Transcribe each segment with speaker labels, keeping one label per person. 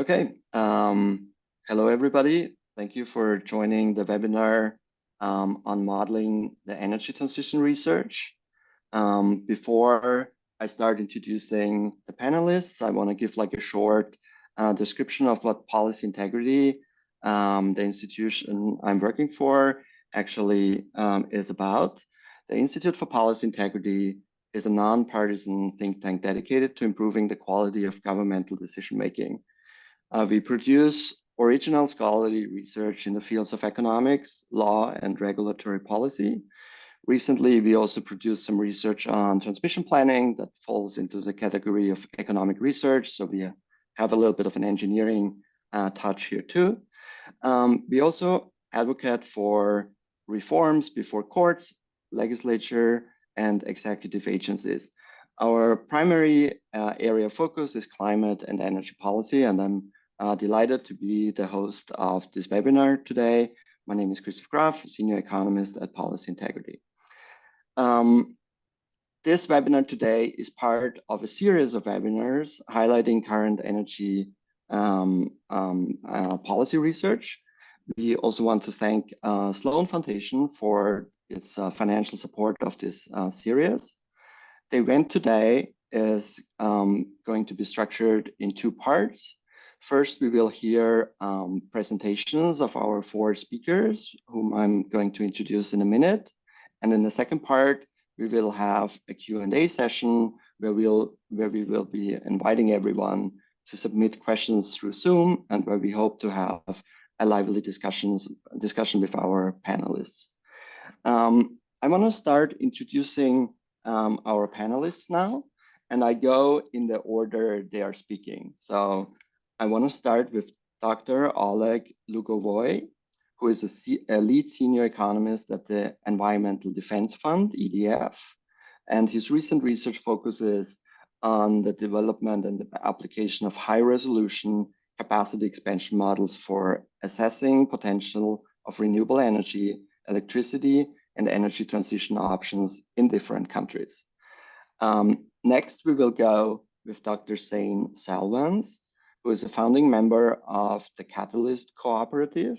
Speaker 1: Okay. Hello, everybody. Thank you for joining the webinar on modeling the energy transition research. Before I start introducing the panelists, I want to give like a short description of what policy integrity, the institution I'm working for, actually is about. The Institute for Policy Integrity is a nonpartisan think tank dedicated to improving the quality of governmental decision making. We produce original scholarly research in the fields of economics, law, and regulatory policy. Recently, we also produced some research on transmission planning that falls into the category of economic research. So we have a little bit of an engineering touch here too. We also advocate for reforms before courts, legislature, and executive agencies. Our primary area of focus is climate and energy policy, and I'm delighted to be the host of this webinar today. My name is Christoph Graf, Senior Economist at Policy Integrity. This webinar today is part of a series of webinars highlighting current energy policy research. We also want to thank Sloan Foundation for its financial support of this series. The event today is going to be structured in two parts. First, we will hear presentations of our four speakers, whom I'm going to introduce in a minute. And in the second part, we will have a Q&A session where we will be inviting everyone to submit questions through Zoom, and where we hope to have a lively discussion with our panelists. I want to start introducing our panelists now, and I go in the order they are speaking. So I want to start with Dr. Oleg Lugovoy, who is a lead senior economist at the Environmental Defense Fund, EDF, and his recent research focuses on the development and the application of high-resolution capacity expansion models for assessing potential of renewable energy, electricity, and energy transition options in different countries. Next, we will go with Dr. Zane Salvans, who is a founding member of the Catalyst Cooperative.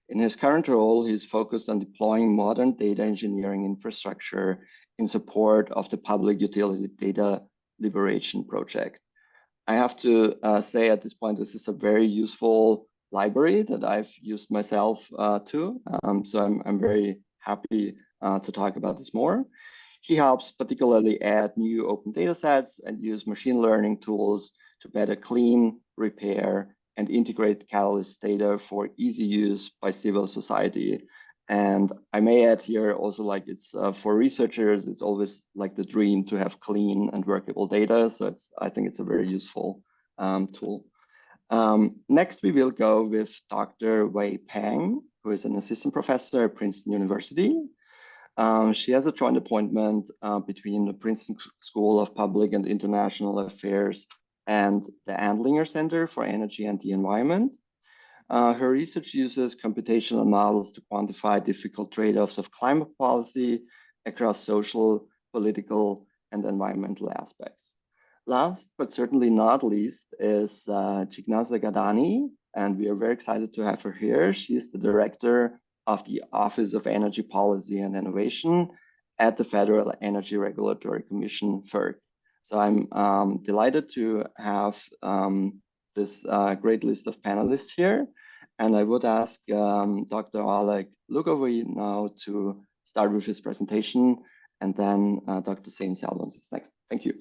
Speaker 1: In his current role, he's focused on deploying modern data engineering infrastructure in support of the Public Utility Data Liberation Project. I have to say at this point, this is a very useful library that I've used myself too. So I'm very happy to talk about this more. He helps particularly add new open data sets and use machine learning tools to better clean, repair, and integrate Catalyst data for easy use by civil society. And I may add here also, like, it's for researchers, it's always like the dream to have clean and workable data. So I think it's a very useful tool. Next, we will go with Dr. Wei Peng, who is an assistant professor at Princeton University. She has a joint appointment between the Princeton School of Public and International Affairs and the Andlinger Center for Energy and the Environment. Her research uses computational models to quantify difficult trade-offs of climate policy across social, political, and environmental aspects. Last, but certainly not least, is Chignaza Gadani, and we are very excited to have her here. She is the director of the Office of Energy Policy and Innovation at the Federal Energy Regulatory Commission, FERC. So I'm delighted to have this great list of panelists here. And I would ask Dr. Oleg Lugovoy now to start with his presentation, and then Dr. Zane Salvans is next. Thank you.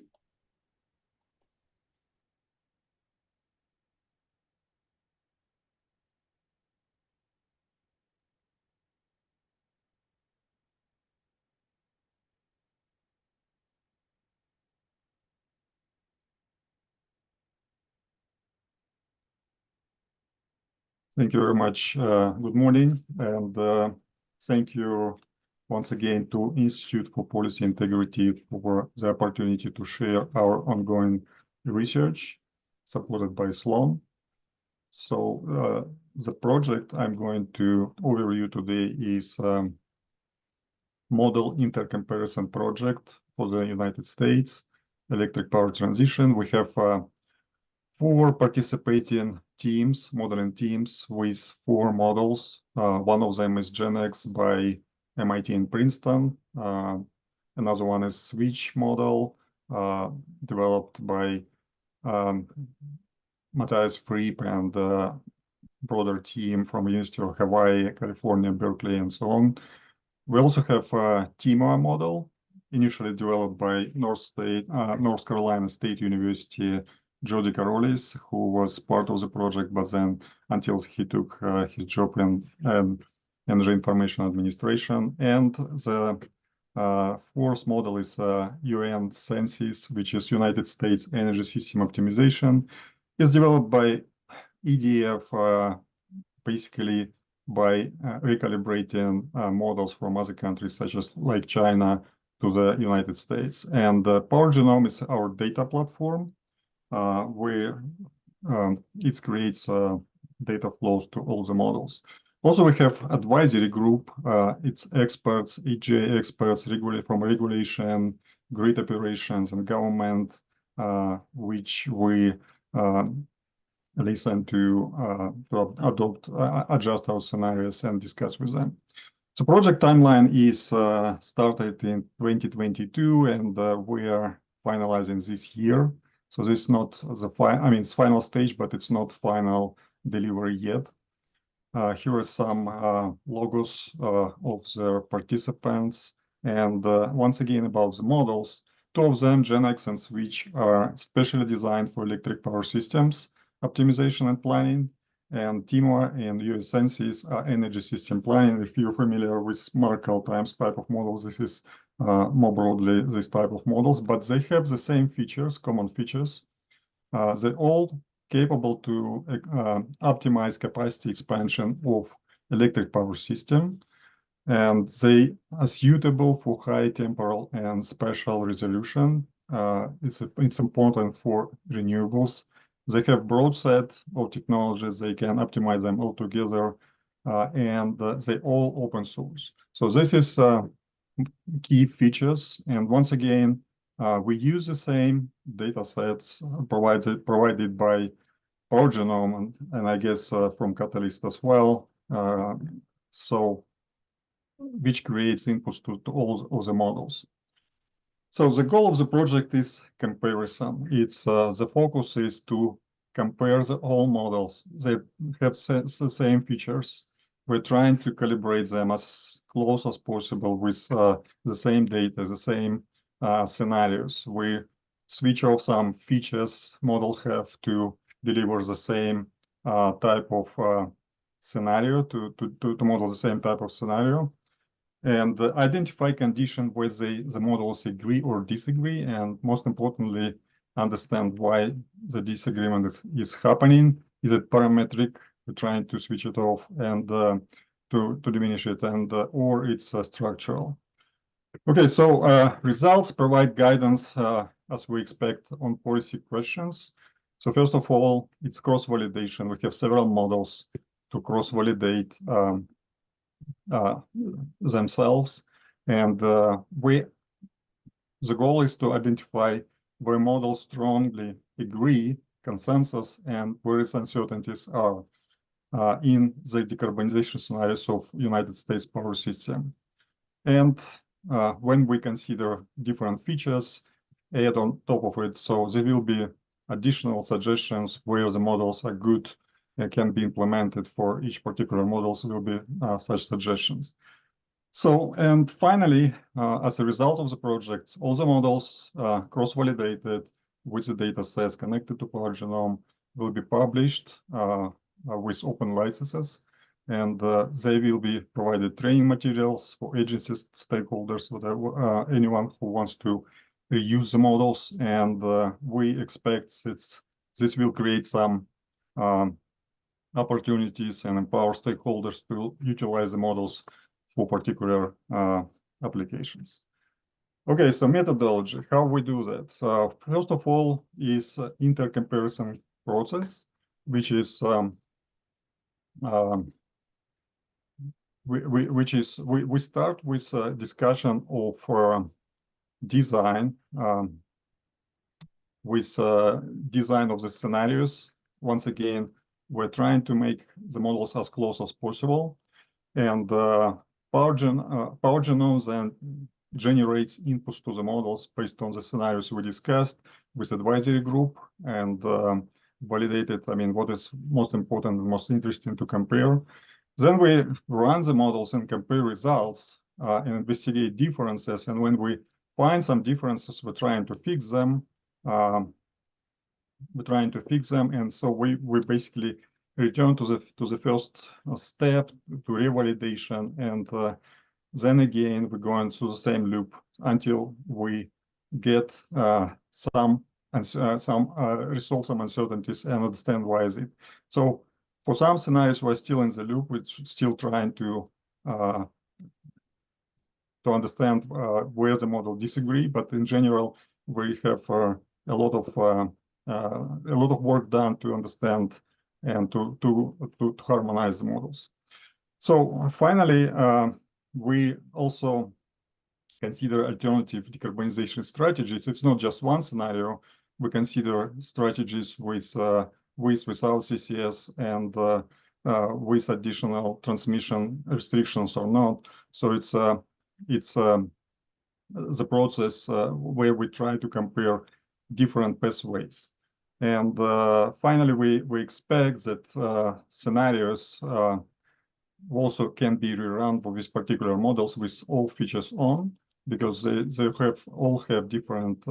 Speaker 2: Thank you very much. Good morning, and thank you once again to Institute for Policy Integrity for the opportunity to share our ongoing research supported by Sloan. So the project I'm going to overview today is Model Intercomparison Project for the United States Electric Power Transition. We have 4 participating teams, modeling teams with 4 models. One of them is GenX by MIT and Princeton. Another one is Switch model, developed by Matthias Friep and broader team from University of Hawaii, California, Berkeley, and so on. We also have a TIMA model, initially developed by North Carolina State University, Jody Karolis, who was part of the project, but then until he took his job in Energy Information Administration. And the fourth model is UN Census, which is United States Energy System Optimization. It's developed by EDF, basically by recalibrating models from other countries, such as like China, to the United States. And Power Genome is our data platform, where it creates data flows to all the models. Also, we have advisory group. It's experts, EGA experts, from regulation, grid operations, and government, which we listen to adjust our scenarios and discuss with them. So project timeline is started in 2022, and we are finalizing this year. So this is not the it's final stage, but it's not final delivery yet. Here are some logos of the participants. And once again, about the models, 2 of them, GenX and Switch, are specially designed for electric power systems optimization and planning. And TIMA and US Census are energy system planning. If you're familiar with Merkle times type of models, this is more broadly this type of models, but they have the same features, common features. They're all capable to optimize capacity expansion of electric power system, and they are suitable for high temporal and spatial resolution. It's important for renewables. They have broad set of technologies. They can optimize them all together, and they all open source. So this is key features. And once again, we use the same data sets provided by Power Genome and I guess from Catalyst as well. So which creates inputs to all of the models. So the goal of the project is comparison. It's the focus is to compare the all models. They have the same features. We're trying to calibrate them as close as possible with the same data, the same scenarios. We switch off some features model have to deliver the same type of scenario, to model the same type of scenario. And identify conditions where the models agree or disagree, and most importantly, understand why the disagreement is happening. Is it parametric? We're trying to switch it off and to diminish it, and or it's structural. Okay, so results provide guidance as we expect on policy questions. So first of all, it's cross-validation. We have several models to cross-validate themselves, and the goal is to identify where models strongly agree, consensus, and where uncertainties are in the decarbonization scenarios of United States power system. And when we consider different features, add on top of it, so there will be additional suggestions where the models are good can be implemented for each particular models. Will be such suggestions. So, and finally, as a result of the project, all the models cross-validated with the data sets connected to Power Genome will be published with open licenses, and they will be provided training materials for agencies, stakeholders, whatever, anyone who wants to reuse the models. And we expect this will create some opportunities and empower stakeholders to utilize the models for particular applications. Okay, so methodology, how we do that. So first of all is intercomparison process, which is we start with a discussion of design, design of the scenarios. Once again, we're trying to make the models as close as possible. And PowerGenome then generates inputs to the models based on the scenarios we discussed with advisory group and validated, what is most important and most interesting to compare. Then we run the models and compare results and investigate differences. And when we find some differences, we're trying to fix them. And so we basically return to the first step to revalidation, and then again we're going through the same loop until we get resolve some uncertainties and understand why is it. So for some scenarios we're still in the loop, we're still trying to understand where the model disagree, but in general we have a lot of work done to understand and to harmonize the models. So finally, we also consider alternative decarbonization strategies. It's not just one scenario. We consider strategies without CCS and with additional transmission restrictions or not. So it's the process where we try to compare different pathways. And finally, we expect that scenarios also can be rerun for these particular models with all features on, because they all have different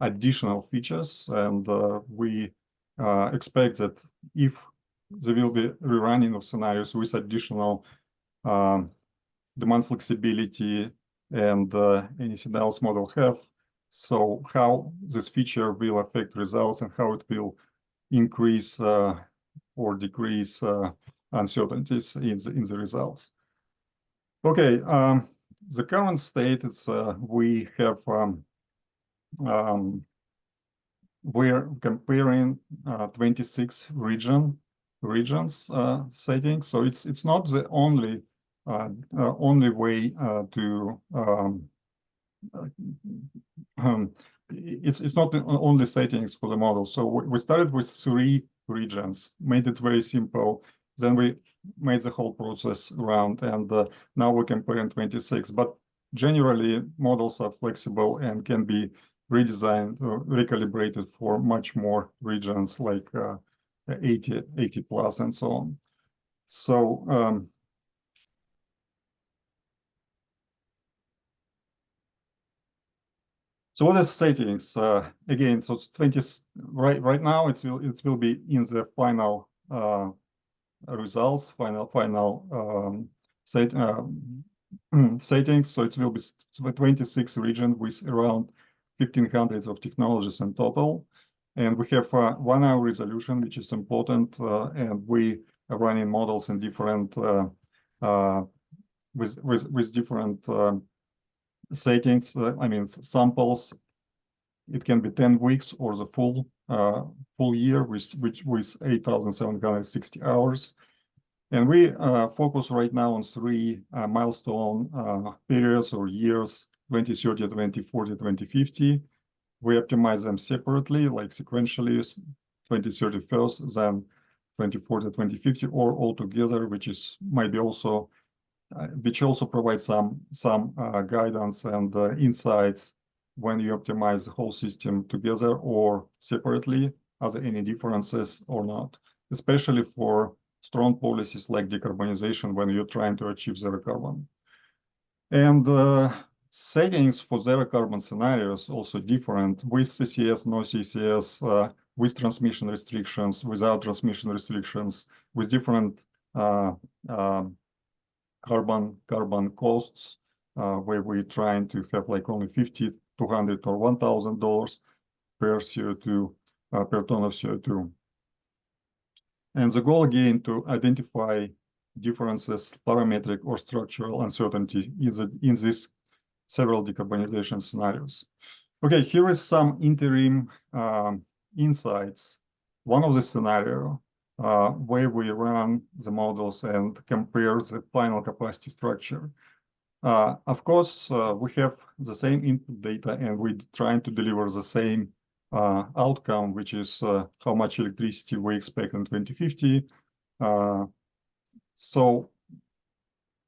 Speaker 2: additional features. And we expect that if there will be rerunning of scenarios with additional demand flexibility and anything else model have, so how this feature will affect results and how it will increase or decrease uncertainties in the results. Okay, the current state is we have we're comparing 26 regions settings, so it's not the only way to it's not the only settings for the model. So we started with 3 regions, made it very simple. Then we made the whole process around, and now we're comparing 26. But generally, models are flexible and can be redesigned or recalibrated for much more regions, like 80 plus and so on. So so what is settings? Again, so it's 20 right now. It will be in the final results, final settings. So it will be 26 regions with around 1,500 of technologies in total, and we have 1 hour resolution, which is important, and we are running models in different with different settings. Samples. It can be 10 weeks or the full year with 8,760 hours. And we focus right now on 3 milestone periods or years: 2030, 2040, 2050. We optimize them separately, like sequentially, 2030 first, then 2040, 2050, or all together, which also provides some guidance and insights when you optimize the whole system together or separately. Are there any differences or not? Especially for strong policies like decarbonization, when you're trying to achieve zero carbon. And settings for zero carbon scenarios also different, with CCS, no CCS, with transmission restrictions, without transmission restrictions, with different carbon costs, where we're trying to have like only $50, $200, or $1,000 per CO2 per ton of CO2. And the goal again to identify differences, parametric or structural uncertainty in these several decarbonization scenarios. Okay, here is some interim insights. One of the scenario where we run the models and compare the final capacity structure. Of course, we have the same input data and we're trying to deliver the same outcome, which is how much electricity we expect in 2050. So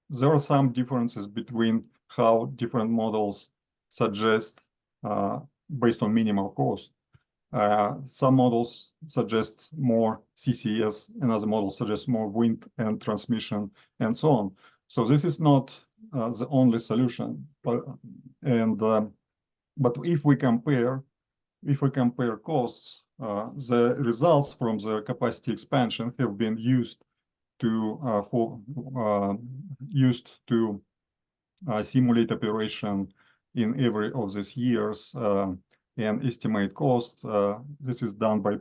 Speaker 2: there are some differences between how different models suggest based on minimal cost. Some models suggest more CCS, another model suggests more wind and transmission, and so on. So this is not the only solution. But if we compare costs, the results from the capacity expansion have been used to simulate operation in every of these years and estimate cost. This is done by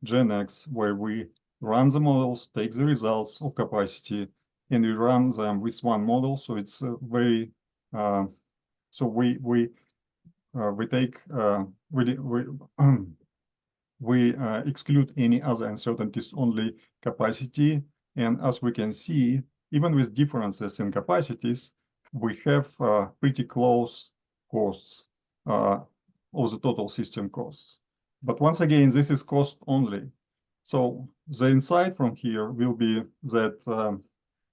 Speaker 2: GenX, where we run the models, take the results of capacity, and we run them with one model. So it's very so we exclude any other uncertainties, only capacity. And as we can see, even with differences in capacities, we have pretty close costs of the total system costs. But once again, this is cost only. So the insight from here will be that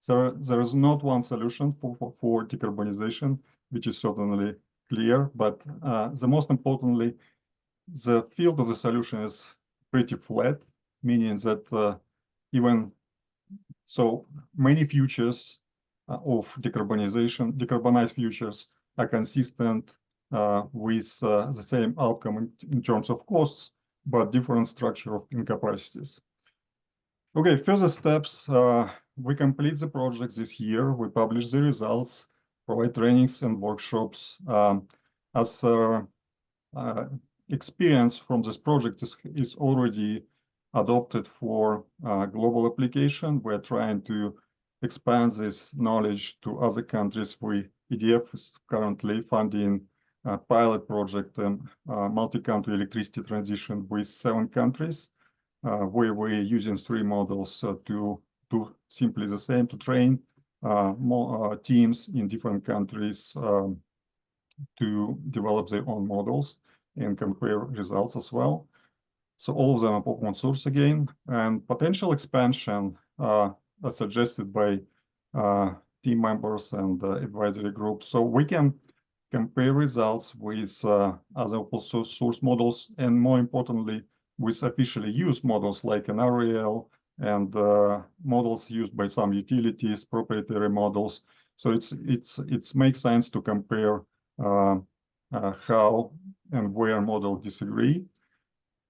Speaker 2: there is not one solution for decarbonization, which is certainly clear, but the most importantly, the field of the solution is pretty flat, meaning that even so many futures of decarbonized futures are consistent with the same outcome in terms of costs, but different structure of incapacities. Okay, further steps. We complete the project this year. We publish the results, provide trainings and workshops. As experience from this project is already adopted for global application. We're trying to expand this knowledge to other countries. EDF is currently funding a pilot project and multi-country electricity transition with 7 countries, where we're using 3 models to do simply the same, to train more teams in different countries to develop their own models and compare results as well. So all of them are open source again, and potential expansion are suggested by team members and advisory groups. So we can compare results with other open source models, and more importantly, with officially used models like an REL and models used by some utilities, proprietary models. So it makes sense to compare how and where models disagree.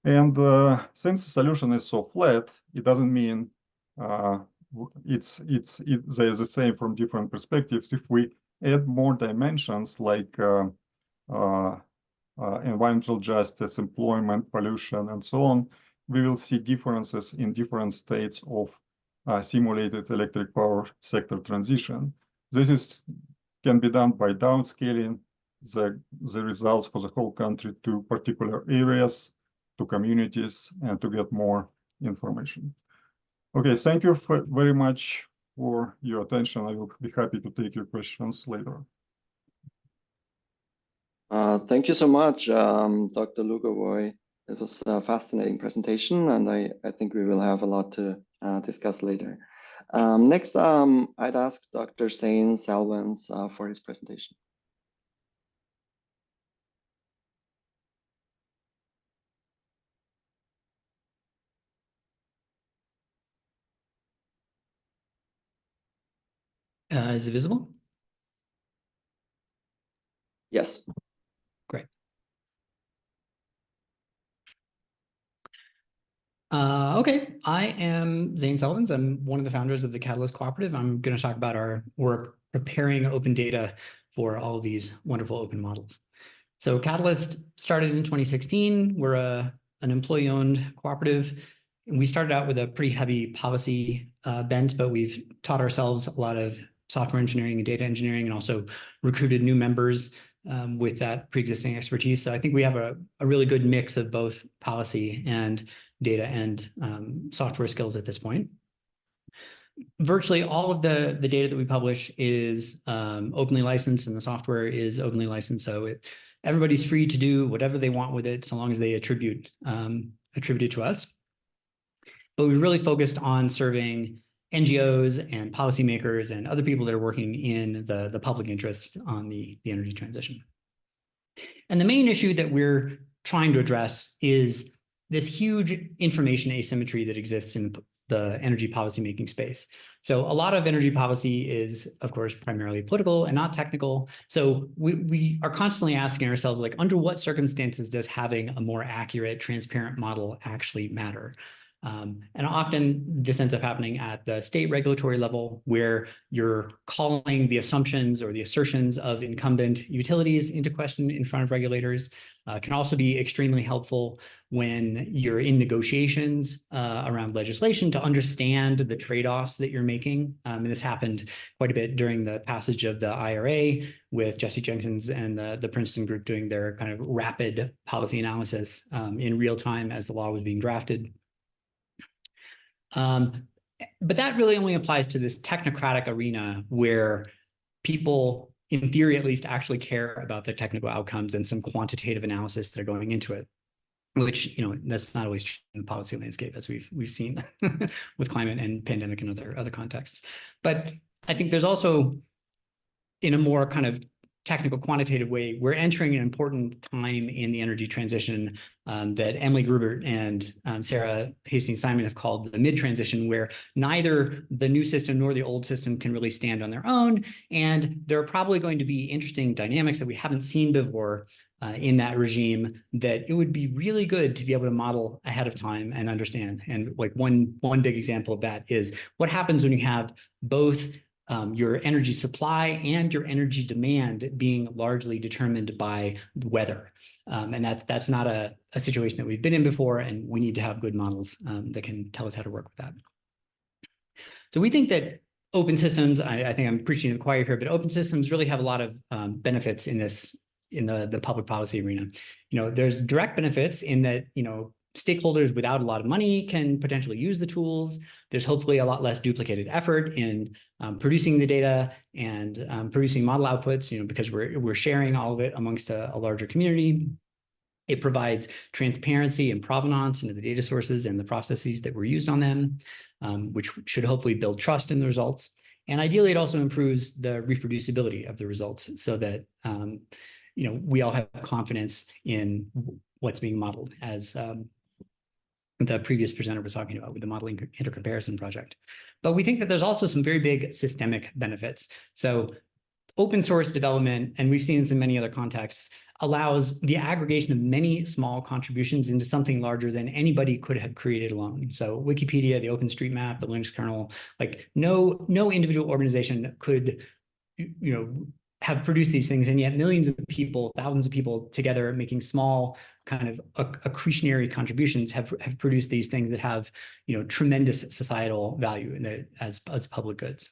Speaker 2: And since the solution is so flat, it doesn't mean they're the same from different perspectives. If we add more dimensions like environmental justice, employment, pollution, and so on, we will see differences in different states of simulated electric power sector transition. This can be done by downscaling the results for the whole country to particular areas, to communities, and to get more information. Okay, thank you very much for your attention. I will be happy to take your questions later.
Speaker 1: Thank you so much, Dr. Lugovoy. It was a fascinating presentation, and I think we will have a lot to discuss later. Next, I'd ask Dr. Zane Selvans for his presentation.
Speaker 3: Is it visible?
Speaker 1: Yes.
Speaker 3: Great. Okay, I am Zane Selvans. I'm one of the founders of the Catalyst Cooperative. I'm going to talk about our work preparing open data for all of these wonderful open models. So Catalyst started in 2016. We're an employee-owned cooperative. And we started out with a pretty heavy policy bent, but we've taught ourselves a lot of software engineering and data engineering, and also recruited new members with that pre-existing expertise. So I think we have a really good mix of both policy and data and software skills at this point. Virtually all of the data that we publish is openly licensed, and the software is openly licensed. So everybody's free to do whatever they want with it, so long as they attribute it to us. But we really focused on serving NGOs and policymakers and other people that are working in the public interest on the energy transition. And the main issue that we're trying to address is this huge information asymmetry that exists in the energy policymaking space. So a lot of energy policy is, of course, primarily political and not technical. So we are constantly asking ourselves, like, under what circumstances does having a more accurate, transparent model actually matter? And often this ends up happening at the state regulatory level, where you're calling the assumptions or the assertions of incumbent utilities into question in front of regulators. Can also be extremely helpful when you're in negotiations around legislation to understand the trade-offs that you're making. And this happened quite a bit during the passage of the IRA, with Jesse Jenkins and the Princeton group doing their kind of rapid policy analysis in real time as the law was being drafted. But that really only applies to this technocratic arena where people, in theory at least, actually care about the technical outcomes and some quantitative analysis that are going into it, which, you know, that's not always true in the policy landscape, as we've seen with climate and pandemic and other contexts. But I think there's also, in a more kind of technical quantitative way, we're entering an important time in the energy transition that Emily Grubert and Sarah Hastings-Simon have called the mid-transition, where neither the new system nor the old system can really stand on their own. And there are probably going to be interesting dynamics that we haven't seen before in that regime, that it would be really good to be able to model ahead of time and understand. And like one big example of that is what happens when you have both your energy supply and your energy demand being largely determined by weather. And that's not a situation that we've been in before, and we need to have good models that can tell us how to work with that. So we think that open systems, I think I'm preaching to the choir here, but open systems really have a lot of benefits in the public policy arena. You know, there's direct benefits in that, you know, stakeholders without a lot of money can potentially use the tools. There's hopefully a lot less duplicated effort in producing the data and producing model outputs, you know, because we're sharing all of it amongst a larger community. It provides transparency and provenance into the data sources and the processes that were used on them, which should hopefully build trust in the results. And ideally, it also improves the reproducibility of the results, so that you know, we all have confidence in what's being modeled, as the previous presenter was talking about with the modeling intercomparison project. But we think that there's also some very big systemic benefits. So open source development, and we've seen this in many other contexts, allows the aggregation of many small contributions into something larger than anybody could have created alone. So Wikipedia, the OpenStreetMap, the Linux kernel, like no individual organization could, you know, have produced these things, and yet millions of people, thousands of people together making small kind of accretionary contributions have produced these things that have, you know, tremendous societal value in the, as public goods.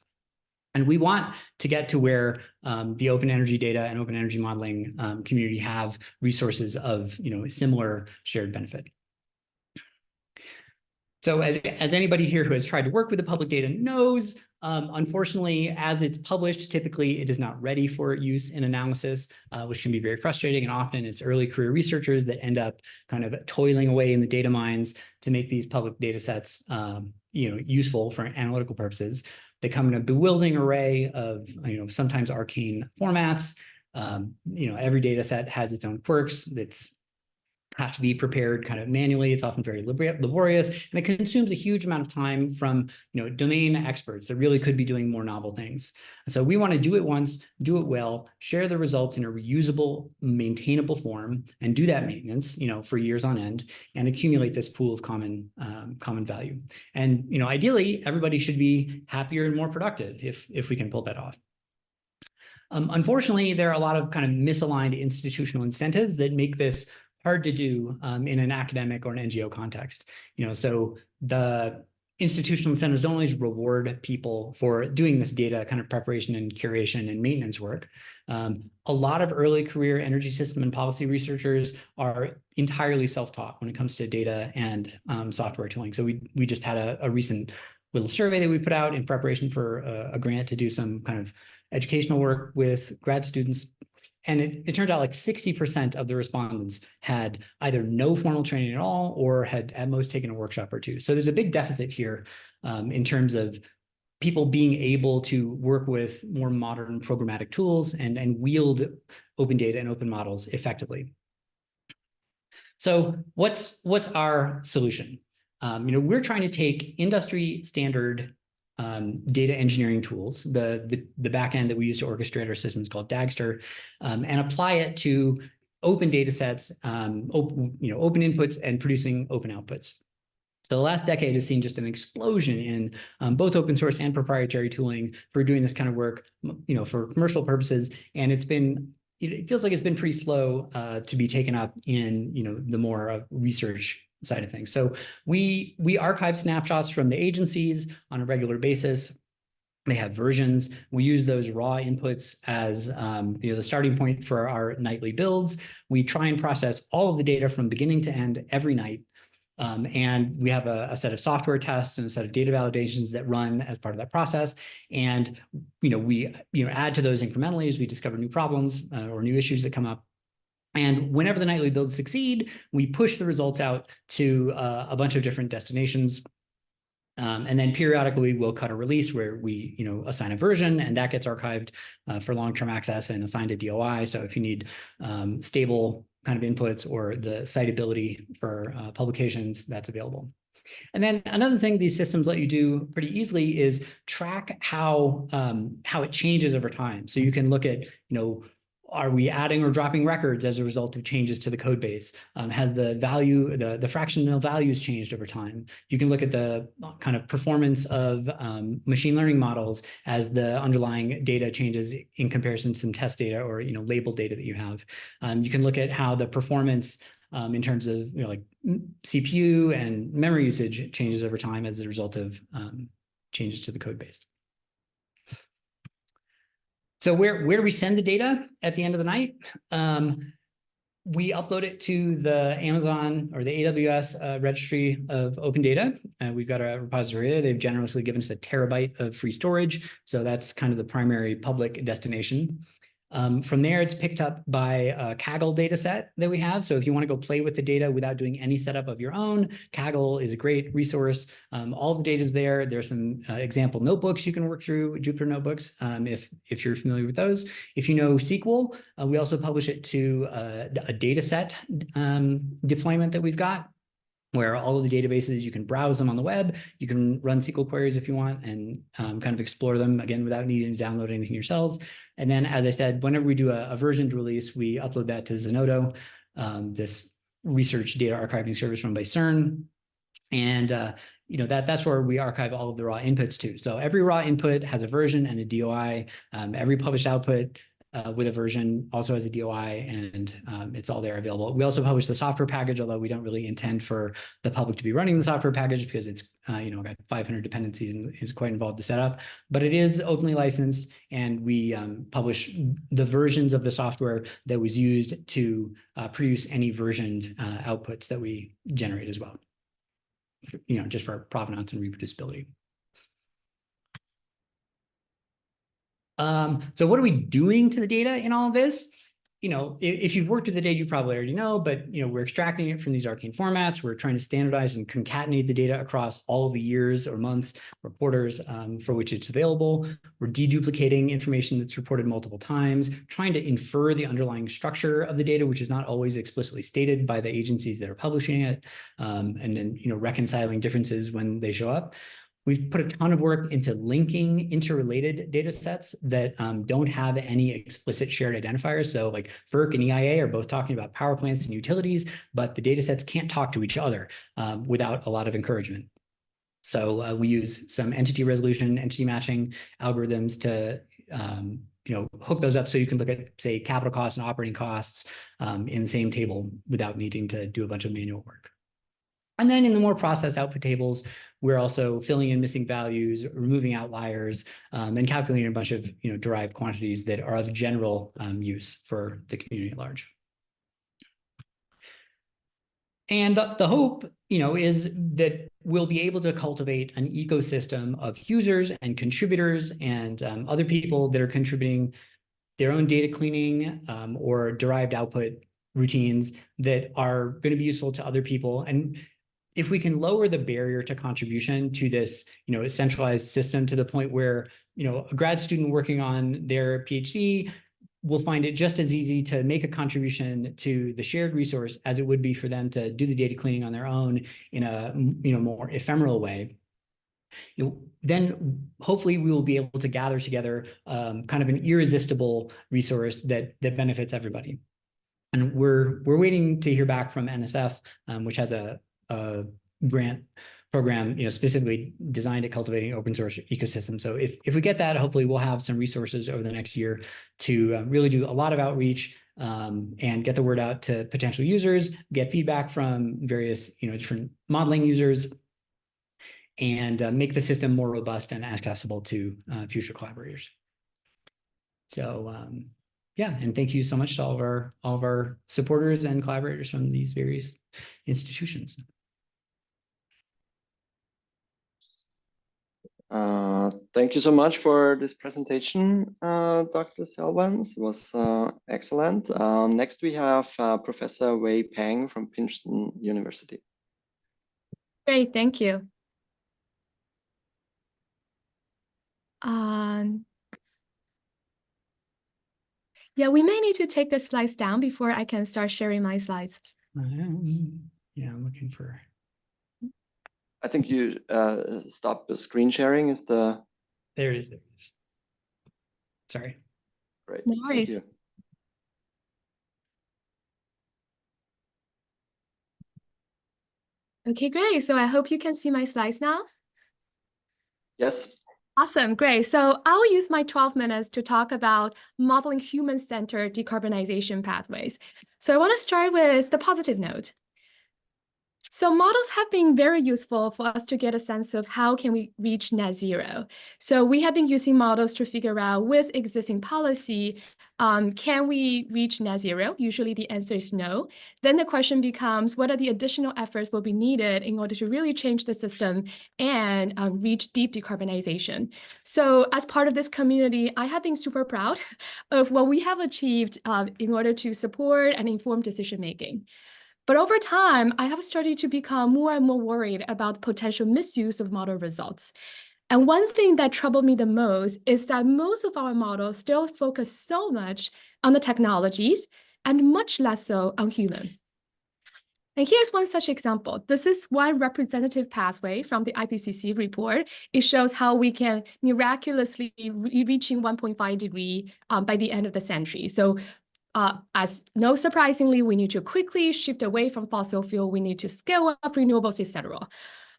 Speaker 3: And we want to get to where the open energy data and open energy modeling community have resources of, you know, similar shared benefit. So as anybody here who has tried to work with the public data knows, unfortunately, as it's published, typically it is not ready for use in analysis, which can be very frustrating. And often it's early career researchers that end up kind of toiling away in the data mines to make these public data sets, you know, useful for analytical purposes. They come in a bewildering array of, you know, sometimes arcane formats. You know, every data set has its own quirks that's have to be prepared kind of manually. It's often very laborious, and it consumes a huge amount of time from, you know, domain experts that really could be doing more novel things. So we want to do it once, do it well, share the results in a reusable, maintainable form, and do that maintenance, you know, for years on end, and accumulate this pool of common value. And, you know, ideally, everybody should be happier and more productive if we can pull that off. Unfortunately, there are a lot of kind of misaligned institutional incentives that make this hard to do in an academic or an NGO context. You know, so the institutional incentives don't always reward people for doing this data kind of preparation and curation and maintenance work. A lot of early career energy system and policy researchers are entirely self-taught when it comes to data and software tooling. So we just had a recent little survey that we put out in preparation for a grant to do some kind of educational work with grad students. And it turned out like 60% of the respondents had either no formal training at all or had at most taken a workshop or two. So there's a big deficit here in terms of people being able to work with more modern programmatic tools and wield open data and open models effectively. So what's our solution? We're trying to take industry standard data engineering tools, the backend that we use to orchestrate our systems called Dagster, and apply it to open data sets, open inputs and producing open outputs. So the last decade has seen just an explosion in both open source and proprietary tooling for doing this kind of work, for commercial purposes. And it feels like it's been pretty slow to be taken up in, the more research side of things. So we archive snapshots from the agencies on a regular basis. They have versions. We use those raw inputs as the starting point for our nightly builds. We try and process all of the data from beginning to end every night. And we have a set of software tests and a set of data validations that run as part of that process. And we add to those incrementally as we discover new problems or new issues that come up. And whenever the nightly builds succeed, we push the results out to a bunch of different destinations. And then periodically we'll cut a release where we assign a version, and that gets archived for long-term access and assigned to DOI. So if you need stable kind of inputs or the citability for publications, that's available. And then another thing these systems let you do pretty easily is track how it changes over time. So you can look at, are we adding or dropping records as a result of changes to the code base? Has the value, the fractional values changed over time? You can look at the kind of performance of machine learning models as the underlying data changes in comparison to some test data or label data that you have. You can look at how the performance in terms of like CPU and memory usage changes over time as a result of changes to the code base. So where do we send the data at the end of the night? We upload it to the Amazon or the AWS registry of open data. We've got a repository there. They've generously given us 1 terabyte of free storage. So that's kind of the primary public destination. From there, it's picked up by a Kaggle data set that we have. So if you want to go play with the data without doing any setup of your own, Kaggle is a great resource. All the data is there. There's some example notebooks you can work through, Jupyter notebooks, if you're familiar with those. If you know SQL, we also publish it to a data set deployment that we've got, where all of the databases, you can browse them on the web, you can run SQL queries if you want, and kind of explore them, again, without needing to download anything yourselves. And then, as I said, whenever we do a versioned release, we upload that to Zenodo, this research data archiving service run by CERN. And that's where we archive all of the raw inputs too. So every raw input has a version and a DOI. Every published output with a version also has a DOI, and it's all there available. We also publish the software package, although we don't really intend for the public to be running the software package because it's got 500 dependencies and is quite involved to set up. But it is openly licensed, and we publish the versions of the software that was used to produce any versioned outputs that we generate as well. Just for provenance and reproducibility. So what are we doing to the data in all of this? If you've worked with the data, you probably already know, but we're extracting it from these arcane formats. We're trying to standardize and concatenate the data across all of the years or months or quarters for which it's available. We're deduplicating information that's reported multiple times, trying to infer the underlying structure of the data, which is not always explicitly stated by the agencies that are publishing it, and then reconciling differences when they show up. We've put a ton of work into linking interrelated data sets that don't have any explicit shared identifiers. So like FERC and EIA are both talking about power plants and utilities, but the data sets can't talk to each other without a lot of encouragement. So we use some entity resolution, entity matching algorithms to hook those up so you can look at, say, capital costs and operating costs in the same table without needing to do a bunch of manual work. And then in the more processed output tables, we're also filling in missing values, removing outliers, and calculating a bunch of derived quantities that are of general use for the community at large. And the hope, is that we'll be able to cultivate an ecosystem of users and contributors and other people that are contributing their own data cleaning or derived output routines that are going to be useful to other people. And if we can lower the barrier to contribution to this, centralized system to the point where, a grad student working on their PhD will find it just as easy to make a contribution to the shared resource as it would be for them to do the data cleaning on their own in a, more ephemeral way. Then hopefully we will be able to gather together kind of an irresistible resource that benefits everybody. And we're waiting to hear back from NSF, which has a grant program, specifically designed at cultivating open source ecosystem. So if we get that, hopefully we'll have some resources over the next year to really do a lot of outreach and get the word out to potential users, get feedback from various, different modeling users, and make the system more robust and accessible to future collaborators. So yeah, and thank you so much to all of our supporters and collaborators from these various institutions.
Speaker 1: Thank you so much for this presentation, Dr. Selvans. It was excellent. Next, we have Professor Wei Peng from Princeton University.
Speaker 4: Great, thank you. Yeah, we may need to take the slides down before I can start sharing my slides.
Speaker 3: Yeah, I'm looking for.
Speaker 1: I think you stop the screen sharing. Is the
Speaker 3: There it is. There it is. Sorry.
Speaker 1: Great.
Speaker 4: No
Speaker 1: Thank
Speaker 4: worries.
Speaker 1: you.
Speaker 4: Okay, great. So I hope you can see my slides now.
Speaker 1: Yes.
Speaker 4: Awesome, great. So I'll use my 12 minutes to talk about modeling human-centered decarbonization pathways. So I want to start with the positive note. So models have been very useful for us to get a sense of how can we reach net zero. So we have been using models to figure out with existing policy, can we reach net zero? Usually the answer is no. Then the question becomes, what are the additional efforts will be needed in order to really change the system and reach deep decarbonization? So as part of this community, I have been super proud of what we have achieved in order to support and inform decision-making. But over time, I have started to become more and more worried about potential misuse of model results. And one thing that troubled me the most is that most of our models still focus so much on the technologies and much less so on human. And here's one such example. This is one representative pathway from the IPCC report. It shows how we can miraculously reaching 1.5 degree by the end of the century. So as no surprisingly, we need to quickly shift away from fossil fuel. We need to scale up renewables, etc.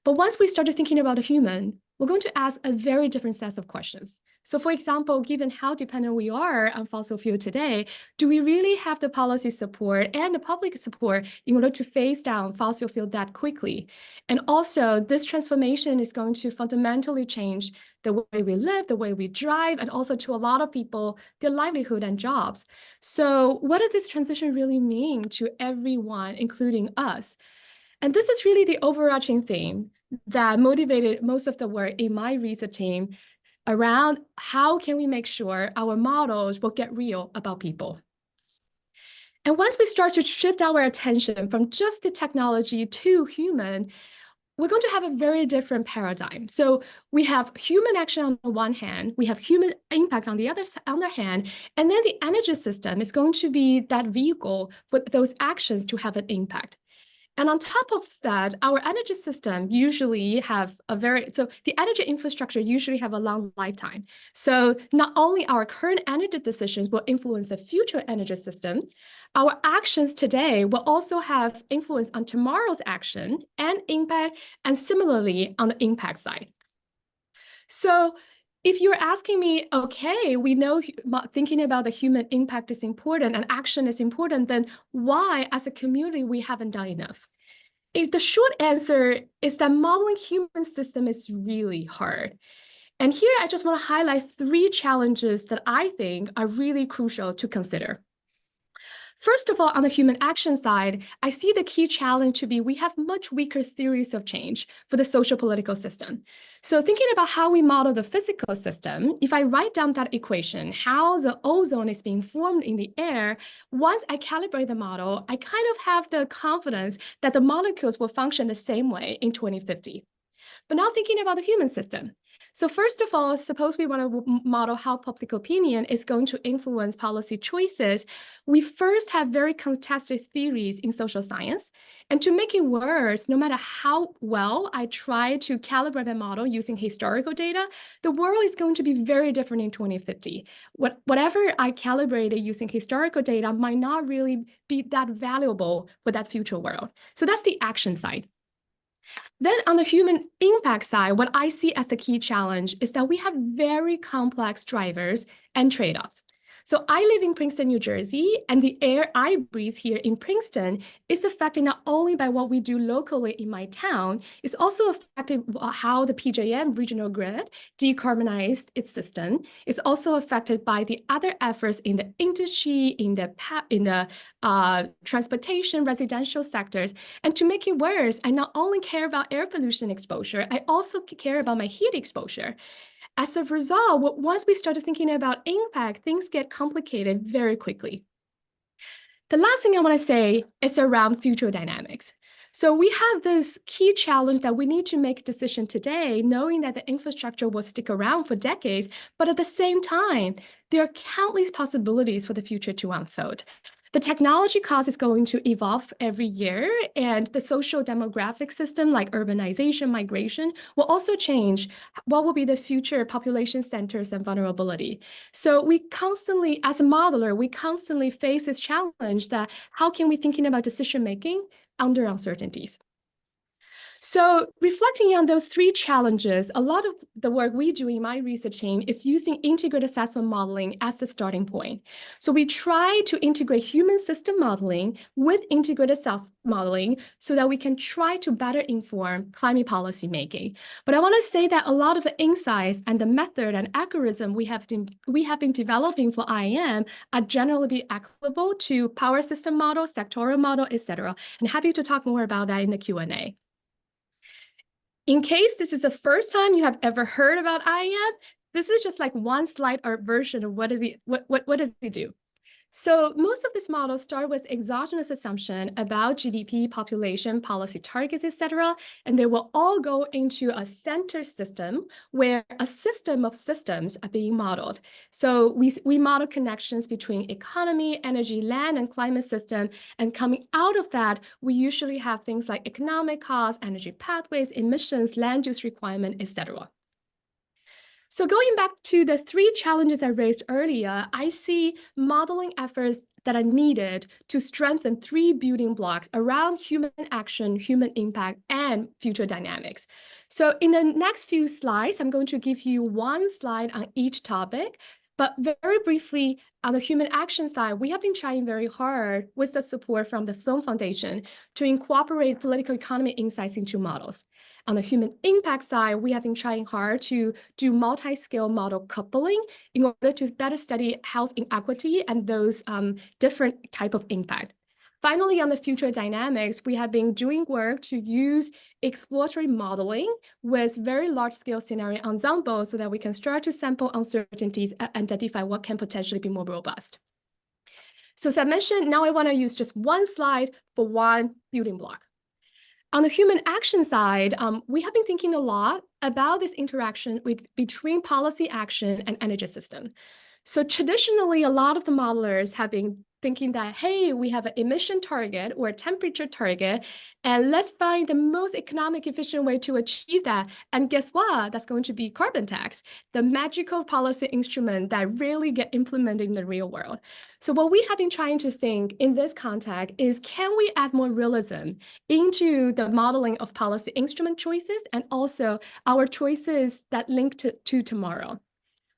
Speaker 4: But once we started thinking about a human, we're going to ask a very different set of questions. So for example, given how dependent we are on fossil fuel today, do we really have the policy support and the public support in order to phase down fossil fuel that quickly? And also, this transformation is going to fundamentally change the way we live, the way we drive, and also to a lot of people, their livelihood and jobs. So what does this transition really mean to everyone, including us? And this is really the overarching theme that motivated most of the work in my research team around how can we make sure our models will get real about people. And once we start to shift our attention from just the technology to human, we're going to have a very different paradigm. So we have human action on the one hand, we have human impact on the other hand, and then the energy system is going to be that vehicle for those actions to have an impact. And on top of that, our energy system usually have so the energy infrastructure usually have a long lifetime. So not only our current energy decisions will influence the future energy system, our actions today will also have influence on tomorrow's action and impact, and similarly on the impact side. So if you're asking me, okay, we know thinking about the human impact is important and action is important, then why as a community we haven't done enough? The short answer is that modeling human system is really hard. And here I just want to highlight 3 challenges that I think are really crucial to consider. First of all, on the human action side, I see the key challenge to be we have much weaker theories of change for the social political system. So thinking about how we model the physical system, if I write down that equation, how the ozone is being formed in the air, once I calibrate the model, I kind of have the confidence that the molecules will function the same way in 2050. But now thinking about the human system. So first of all, suppose we want to model how public opinion is going to influence policy choices. We first have very contested theories in social science. And to make it worse, no matter how well I try to calibrate a model using historical data, the world is going to be very different in 2050. Whatever I calibrated using historical data might not really be that valuable for that future world. So that's the action side. Then on the human impact side, what I see as the key challenge is that we have very complex drivers and trade-offs. So I live in Princeton, New Jersey, and the air I breathe here in Princeton is affected not only by what we do locally in my town, it's also affected how the PJM regional grid decarbonized its system. It's also affected by the other efforts in the industry, in the transportation, residential sectors. And to make it worse, I not only care about air pollution exposure, I also care about my heat exposure. As a result, once we started thinking about impact, things get complicated very quickly. The last thing I want to say is around future dynamics. So we have this key challenge that we need to make a decision today, knowing that the infrastructure will stick around for decades, but at the same time, there are countless possibilities for the future to unfold. The technology cost is going to evolve every year, and the social demographic system like urbanization, migration will also change. What will be the future population centers and vulnerability? So we constantly, as a modeler, we constantly face this challenge that how can we thinking about decision making under uncertainties? So reflecting on those three challenges, a lot of the work we do in my research team is using integrated assessment modeling as the starting point. So we try to integrate human system modeling with integrated modeling so that we can try to better inform climate policy making. But I want to say that a lot of the insights and the method and algorithm we have been developing for IAM are generally applicable to power system model, sectoral model, etc. And happy to talk more about that in the Q&A. In case this is the first time you have ever heard about IAM, this is just like one slide or version of what does it do. So most of these models start with exogenous assumption about GDP, population, policy targets, etc. And they will all go into a center system where a system of systems are being modeled. So we model connections between economy, energy, land, and climate system. And coming out of that, we usually have things like economic costs, energy pathways, emissions, land use requirement, etc. So going back to the three challenges I raised earlier, I see modeling efforts that are needed to strengthen three building blocks around human action, human impact, and future dynamics. So in the next few slides, I'm going to give you one slide on each topic. But very briefly, on the human action side, we have been trying very hard with the support from the Sloan Foundation to incorporate political economy insights into models. On the human impact side, we have been trying hard to do multi-scale model coupling in order to better study health inequity and those different type of impact. Finally, on the future dynamics, we have been doing work to use exploratory modeling with very large-scale scenario ensembles so that we can start to sample uncertainties and identify what can potentially be more robust. So as I mentioned, now I want to use just one slide for one building block. On the human action side, we have been thinking a lot about this interaction between policy action and energy system. So traditionally, a lot of the modelers have been thinking that, hey, we have an emission target or a temperature target, and let's find the most economic efficient way to achieve that. And guess what? That's going to be carbon tax, the magical policy instrument that really get implemented in the real world. So what we have been trying to think in this context is, can we add more realism into the modeling of policy instrument choices and also our choices that link to tomorrow?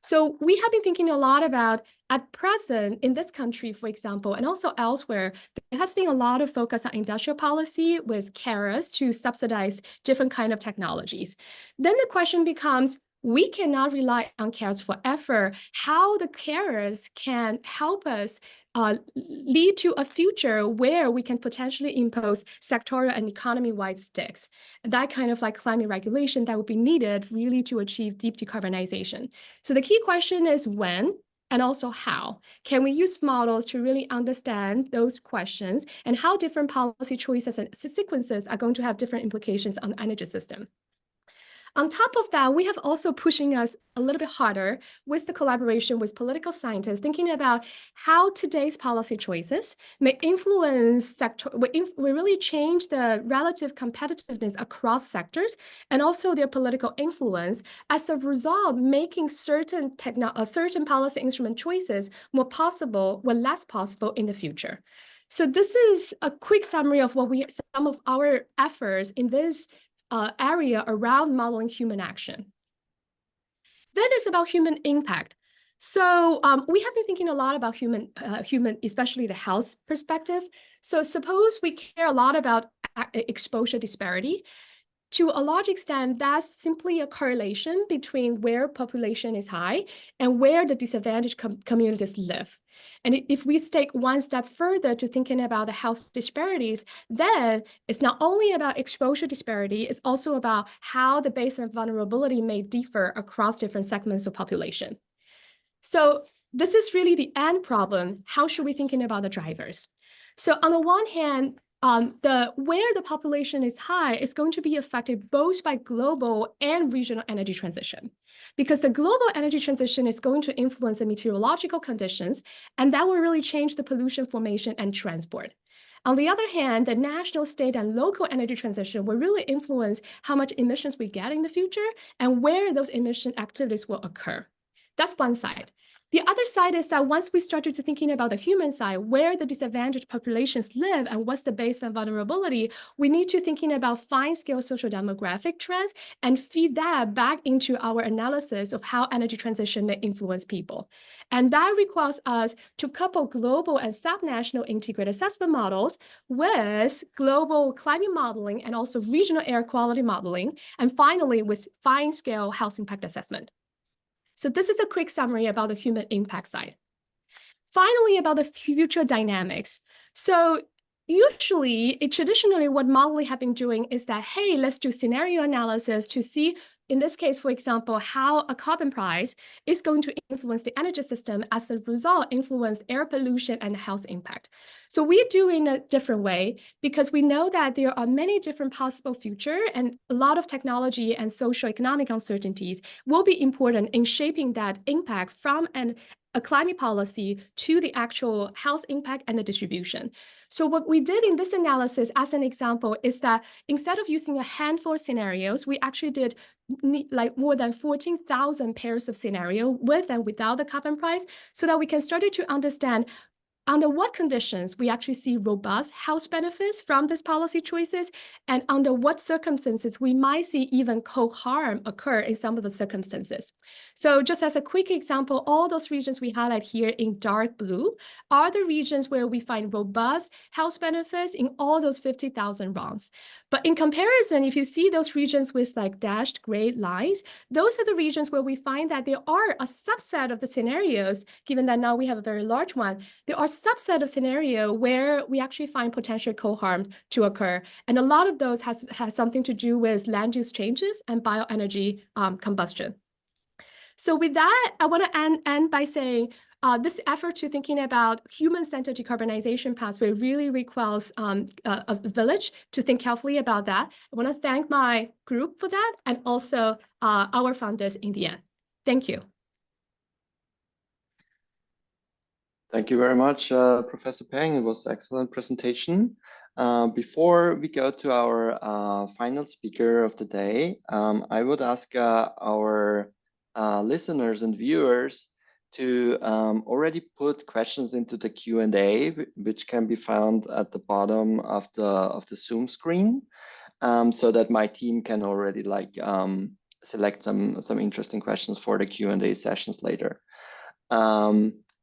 Speaker 4: So we have been thinking a lot about, at present, in this country, for example, and also elsewhere, there has been a lot of focus on industrial policy with carrots to subsidize different kind of technologies. Then the question becomes, we cannot rely on carers forever. How the carers can help us lead to a future where we can potentially impose sectoral and economy-wide sticks. That kind of like climate regulation that would be needed really to achieve deep decarbonization. So the key question is when, and also how. Can we use models to really understand those questions and how different policy choices and sequences are going to have different implications on the energy system? On top of that, we have also pushing us a little bit harder with the collaboration with political scientists, thinking about how today's policy choices may influence sector, will really change the relative competitiveness across sectors and also their political influence as a result, making certain policy instrument choices more possible or less possible in the future. So this is a quick summary of some of our efforts in this area around modeling human action. Then it's about human impact. So we have been thinking a lot about human, especially the health perspective. So suppose we care a lot about exposure disparity. To a large extent, that's simply a correlation between where population is high and where the disadvantaged communities live. And if we take one step further to thinking about the health disparities, then it's not only about exposure disparity, it's also about how the baseline vulnerability may differ across different segments of population. So this is really the end problem. How should we thinking about the drivers? So on the one hand, where the population is high is going to be affected both by global and regional energy transition, because the global energy transition is going to influence the meteorological conditions, and that will really change the pollution formation and transport. On the other hand, the national, state, and local energy transition will really influence how much emissions we get in the future and where those emission activities will occur. That's one side. The other side is that once we started to thinking about the human side, where the disadvantaged populations live and what's the baseline vulnerability, we need to thinking about fine-scale social demographic trends and feed that back into our analysis of how energy transition may influence people. And that requires us to couple global and subnational integrated assessment models with global climate modeling and also regional air quality modeling, and finally with fine-scale health impact assessment. So this is a quick summary about the human impact side. Finally, about the future dynamics. So usually, traditionally, what modeling have been doing is that, hey, let's do scenario analysis to see, in this case, for example, how a carbon price is going to influence the energy system, as a result, influence air pollution and health impact. So we do in a different way because we know that there are many different possible futures, and a lot of technology and social economic uncertainties will be important in shaping that impact from a climate policy to the actual health impact and the distribution. So what we did in this analysis, as an example, is that instead of using a handful of scenarios, we actually did like more than 14,000 pairs of scenario with and without the carbon price, so that we can start to understand under what conditions we actually see robust health benefits from these policy choices, and under what circumstances we might see even co-harm occur in some of the circumstances. So just as a quick example, all those regions we highlight here in dark blue are the regions where we find robust health benefits in all those 50,000 rounds. But in comparison, if you see those regions with like dashed gray lines, those are the regions where we find that there are a subset of the scenarios, given that now we have a very large one, there are subset of scenario where we actually find potential co-harm to occur. And a lot of those has something to do with land use changes and bioenergy combustion. So with that, I want to end by saying this effort to thinking about human-centered decarbonization pathway really requires a village to think carefully about that. I want to thank my group for that, and also our founders in the end. Thank you.
Speaker 1: Thank you very much, Professor Peng. It was an excellent presentation. Before we go to our final speaker of the day, I would ask our listeners and viewers to already put questions into the Q&A, which can be found at the bottom of the Zoom screen, so that my team can already select some interesting questions for the Q&A sessions later.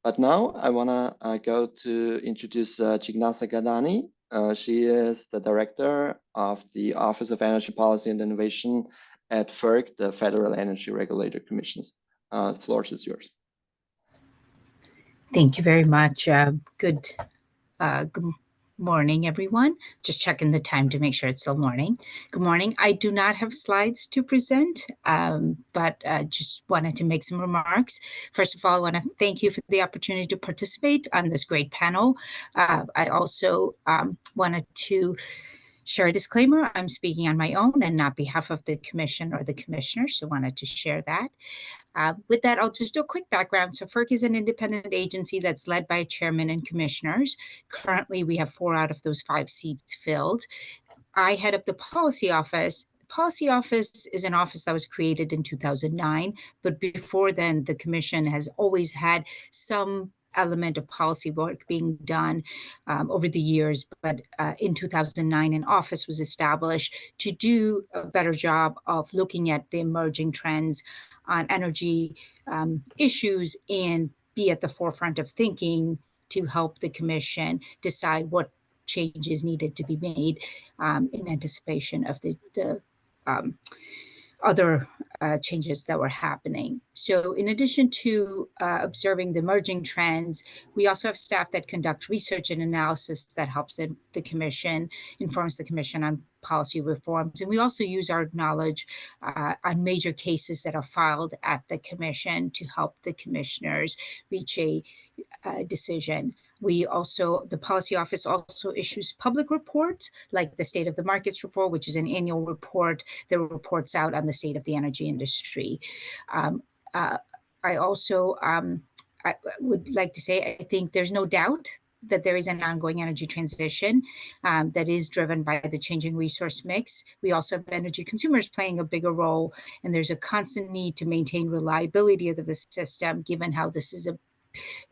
Speaker 1: But now I want to go to introduce Jignasa Gadani. She is the director of the Office of Energy Policy and Innovation at FERC, the Federal Energy Regulator Commissions. The floor is yours.
Speaker 5: Thank you very much. Good morning, everyone. Just checking the time to make sure it's still morning. Good morning. I do not have slides to present, but just wanted to make some remarks. First of all, I want to thank you for the opportunity to participate on this great panel. I also wanted to share a disclaimer. I'm speaking on my own and not behalf of the commission or the commissioners, so wanted to share that. With that, I'll just do a quick background. So FERC is an independent agency that's led by a chairman and commissioners. Currently, we have 4 out of those 5 seats filled. I head up the policy office. The policy office is an office that was created in 2009, but before then, the commission has always had some element of policy work being done over the years. But in 2009, an office was established to do a better job of looking at the emerging trends on energy issues and be at the forefront of thinking to help the commission decide what changes needed to be made in anticipation of the other changes that were happening. So in addition to observing the emerging trends, we also have staff that conduct research and analysis that helps the commission, informs the commission on policy reforms. And we also use our knowledge on major cases that are filed at the commission to help the commissioners reach a decision. The policy office also issues public reports like the State of the Markets report, which is an annual report that reports out on the state of the energy industry. I would like to say, I think there's no doubt that there is an ongoing energy transition that is driven by the changing resource mix. We also have energy consumers playing a bigger role, and there's a constant need to maintain reliability of the system, given how this is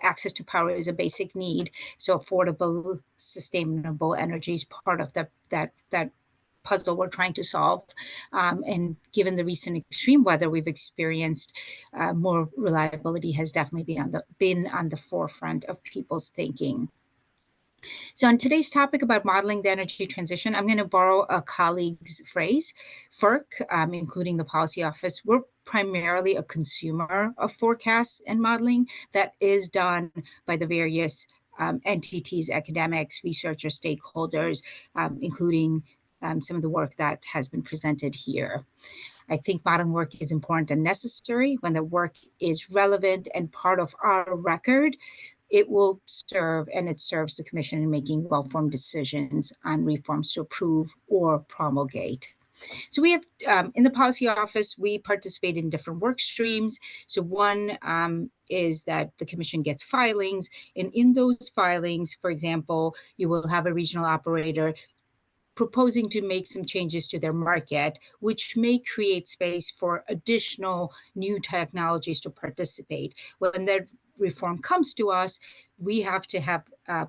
Speaker 5: access to power is a basic need. So affordable, sustainable energy is part of that puzzle we're trying to solve. And given the recent extreme weather we've experienced, more reliability has definitely been on the forefront of people's thinking. So on today's topic about modeling the energy transition, I'm going to borrow a colleague's phrase. FERC, including the policy office, we're primarily a consumer of forecasts and modeling that is done by the various entities, academics, researchers, stakeholders, including some of the work that has been presented here. I think modeling work is important and necessary. When the work is relevant and part of our record, it will serve, and it serves the commission in making well-formed decisions on reforms to approve or promulgate. So we have, in the policy office, we participate in different work streams. So one is that the commission gets filings, and in those filings, for example, you will have a regional operator proposing to make some changes to their market, which may create space for additional new technologies to participate. When that reform comes to us, we have to have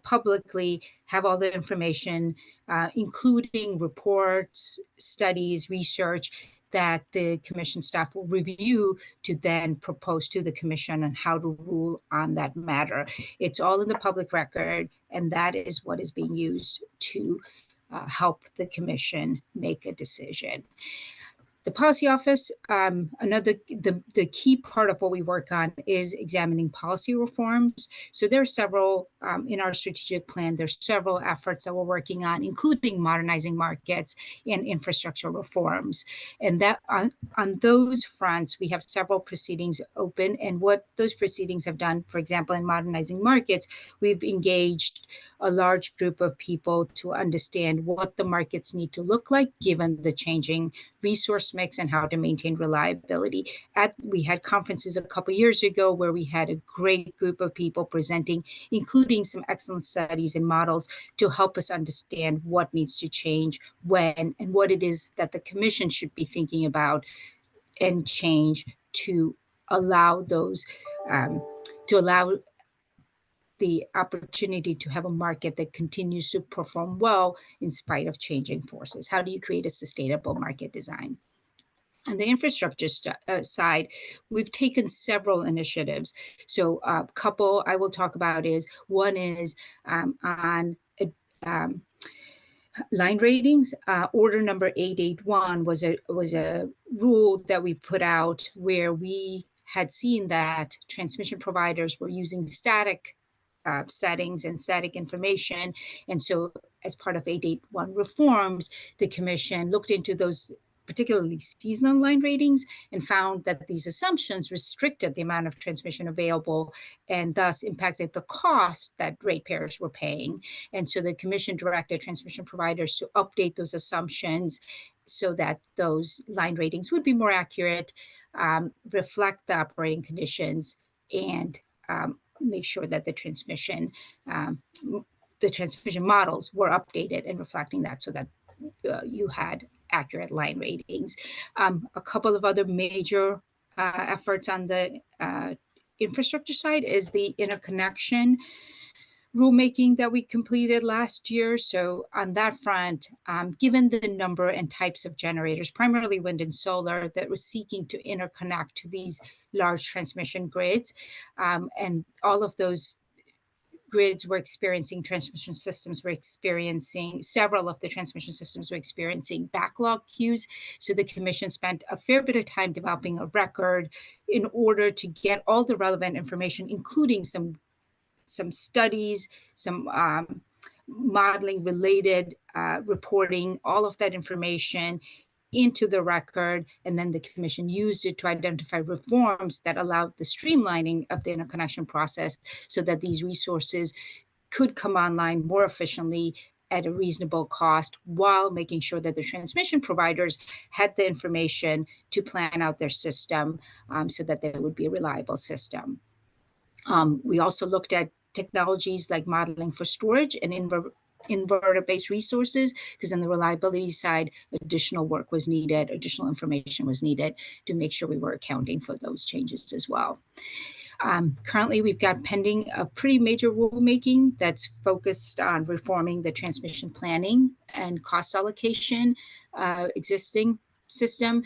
Speaker 5: publicly have all the information, including reports, studies, research, that the commission staff will review to then propose to the commission on how to rule on that matter. It's all in the public record, and that is what is being used to help the make a decision. The policy office, the key part of what we work on is examining policy reforms. So there are several in our strategic plan. There's several efforts that we're working on, including modernizing markets and infrastructure reforms. And that on those fronts, we have several proceedings open. And what those proceedings have done, for example, in modernizing markets, we've engaged a large group of people to understand what the markets need to look like given the changing resource mix and how to maintain reliability. We had conferences a couple years ago where we had a great group of people presenting, including some excellent studies and models to help us understand what needs to change when and what it is that the commission should be thinking about and change to allow the opportunity to have a market that continues to perform well in spite of changing forces. How do you create a sustainable market design? On the infrastructure side, we've taken several initiatives. So a couple I will talk about is, one is on line ratings. Order number 881 was a rule that we put out where we had seen that transmission providers were using static settings and static information. And so as part of 881 reforms, the commission looked into those particularly seasonal line ratings and found that these assumptions restricted the amount of transmission available and thus impacted the cost that ratepayers were paying. And so the commission directed transmission providers to update those assumptions so that those line ratings would be more accurate, reflect the operating conditions, and make sure that the transmission models were updated and reflecting that so that you had accurate line ratings. A couple of other major efforts on the infrastructure side is the interconnection rulemaking that we completed last year. So on that front, given the number and types of generators, primarily wind and solar, that was seeking to interconnect to these large transmission grids, and all of those grids were experiencing, several of the transmission systems were experiencing backlog queues. So the commission spent a fair bit of time developing a record in order to get all the relevant information, including some studies, some modeling related reporting, all of that information into the record, and then the commission used it to identify reforms that allowed the streamlining of the interconnection process so that these resources could come online more efficiently at a reasonable cost while making sure that the transmission providers had the information to plan out their system so that there would be a reliable system. We also looked at technologies like modeling for storage and inverter-based resources, because on the reliability side, additional work was needed, additional information was needed to make sure we were accounting for those changes as well. Currently, we've got pending a pretty major rulemaking that's focused on reforming the transmission planning and cost allocation existing system.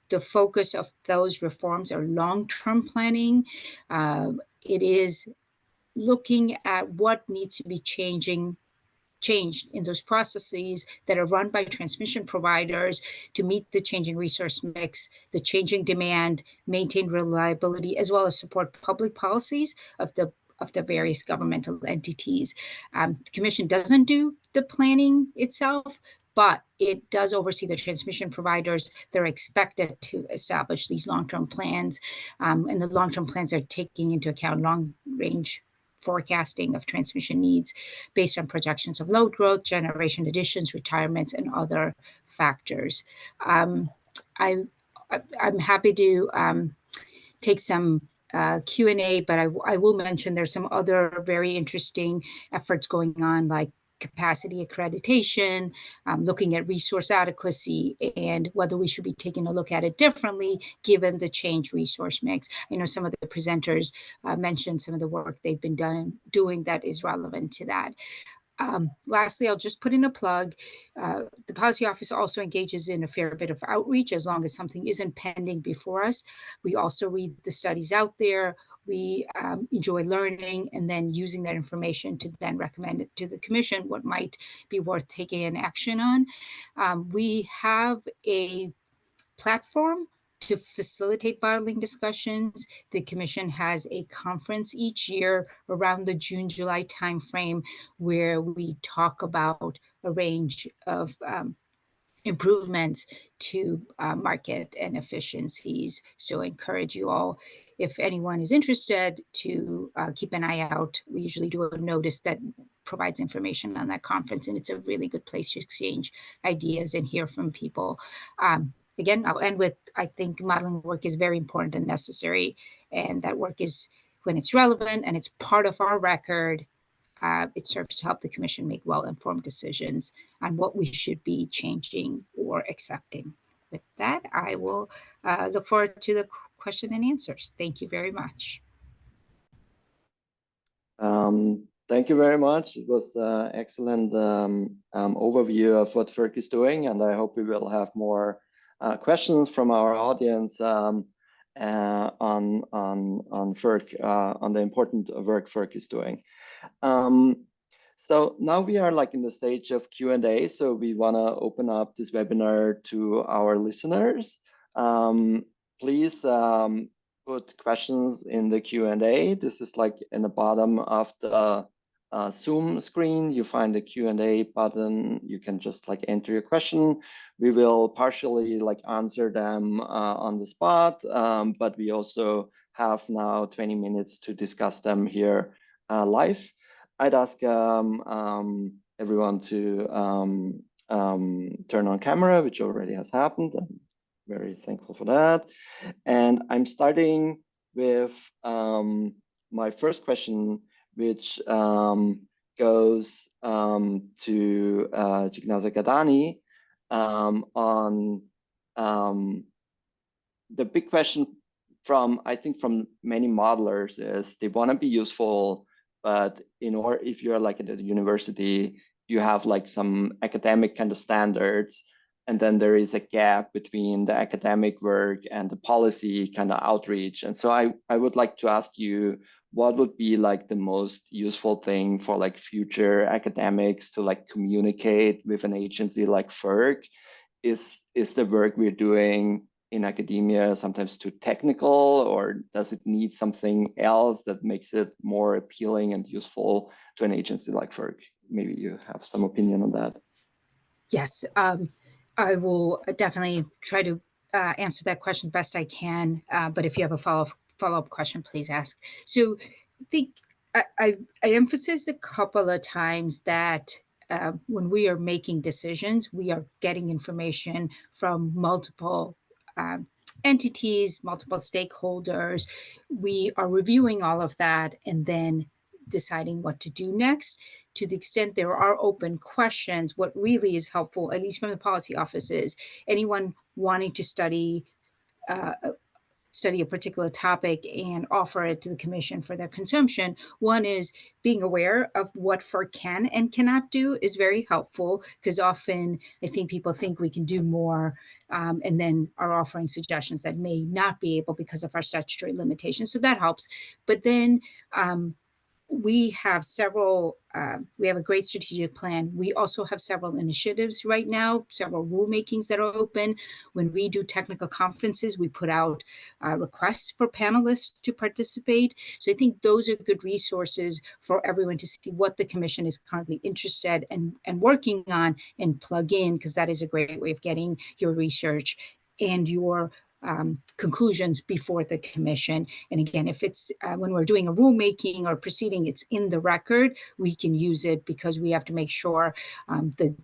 Speaker 5: The focus of those reforms are long-term planning. It is looking at what needs to be changed in those processes that are run by transmission providers to meet the changing resource mix, the changing demand, maintain reliability, as well as support public policies of the various governmental entities. The commission doesn't do the planning itself, but it does oversee the transmission providers. They're expected to establish these long-term plans, and the long-term plans are taking into account long-range forecasting of transmission needs based on projections of load growth, generation additions, retirements, and other factors. I'm happy to take some Q&A, but I will mention there's some other very interesting efforts going on, like capacity accreditation, looking at resource adequacy, and whether we should be taking a look at it differently given the changed resource mix. I know some of the presenters mentioned some of the work they've been doing that is relevant to that. Lastly, I'll just put in a plug. The Policy Office also engages in a fair bit of outreach as long as something isn't pending before us. We also read the studies out there. We enjoy learning and then using that information to then recommend it to the commission what might be worth taking an action on. We have a platform to facilitate modeling discussions. The commission has a conference each year around the June-July timeframe where we talk about a range of improvements to market and efficiencies. So I encourage you all, if anyone is interested, to keep an eye out. We usually do a notice that provides information on that conference, and it's a really good place to exchange ideas and hear from people. Again, I'll end with, I think modeling work is very important and necessary, and that work is, when it's relevant and it's part of our record, it serves to help the commission make well-informed decisions on what we should be changing or accepting. With that, I will look forward to the question and answers. Thank you very much.
Speaker 1: Thank you very much. It was an excellent overview of what FERC is doing, and I hope we will have more questions from our audience on FERC, on the important work FERC is doing. So now we are like in the stage of Q&A. So we want to open up this webinar to our listeners. Please put questions in the Q&A. This is like in the bottom of the Zoom screen. You find the Q&A button. You can just like enter your question. We will partially like answer them on the spot, but we also have now 20 minutes to discuss them here live. I'd ask everyone to turn on camera, which already has happened. I'm very thankful for that. And I'm starting with my first question, which goes to Jignaza Gadani on the big question from, I think, from many modelers is they want to be useful, but if you're like at a university, you have like some academic kind of standards, and then there is a gap between the academic work and the policy kind of outreach. And so I would like to ask you, what would be like the most useful thing for like future academics to like communicate with an agency like FERC? Is the work we're doing in academia sometimes too technical, or does it need something else that makes it more appealing and useful to an agency like FERC? Maybe you have some opinion on that.
Speaker 5: Yes, I will definitely try to answer that question best I can. But if you have a follow-up question, please ask. So I think I emphasized a couple of times that when we are making decisions, we are getting information from multiple entities, multiple stakeholders. We are reviewing all of that and then deciding what to do next. To the extent there are open questions, what really is helpful, at least from the policy office, is anyone wanting to study a particular topic and offer it to the commission for their consumption. One is being aware of what FERC can and cannot do is very helpful, because often I think people think we can do more and then are offering suggestions that may not be able because of our statutory limitations. So that helps. But then we have we have a great strategic plan. We also have several initiatives right now, several rulemakings that are open. When we do technical conferences, we put out requests for panelists to participate. So I think those are good resources for everyone to see what the commission is currently interested and working on and plug in, because that is a great way of getting your research and your conclusions before the commission. And again, if it's when we're doing a rulemaking or proceeding, it's in the record, we can use it because we have to make sure the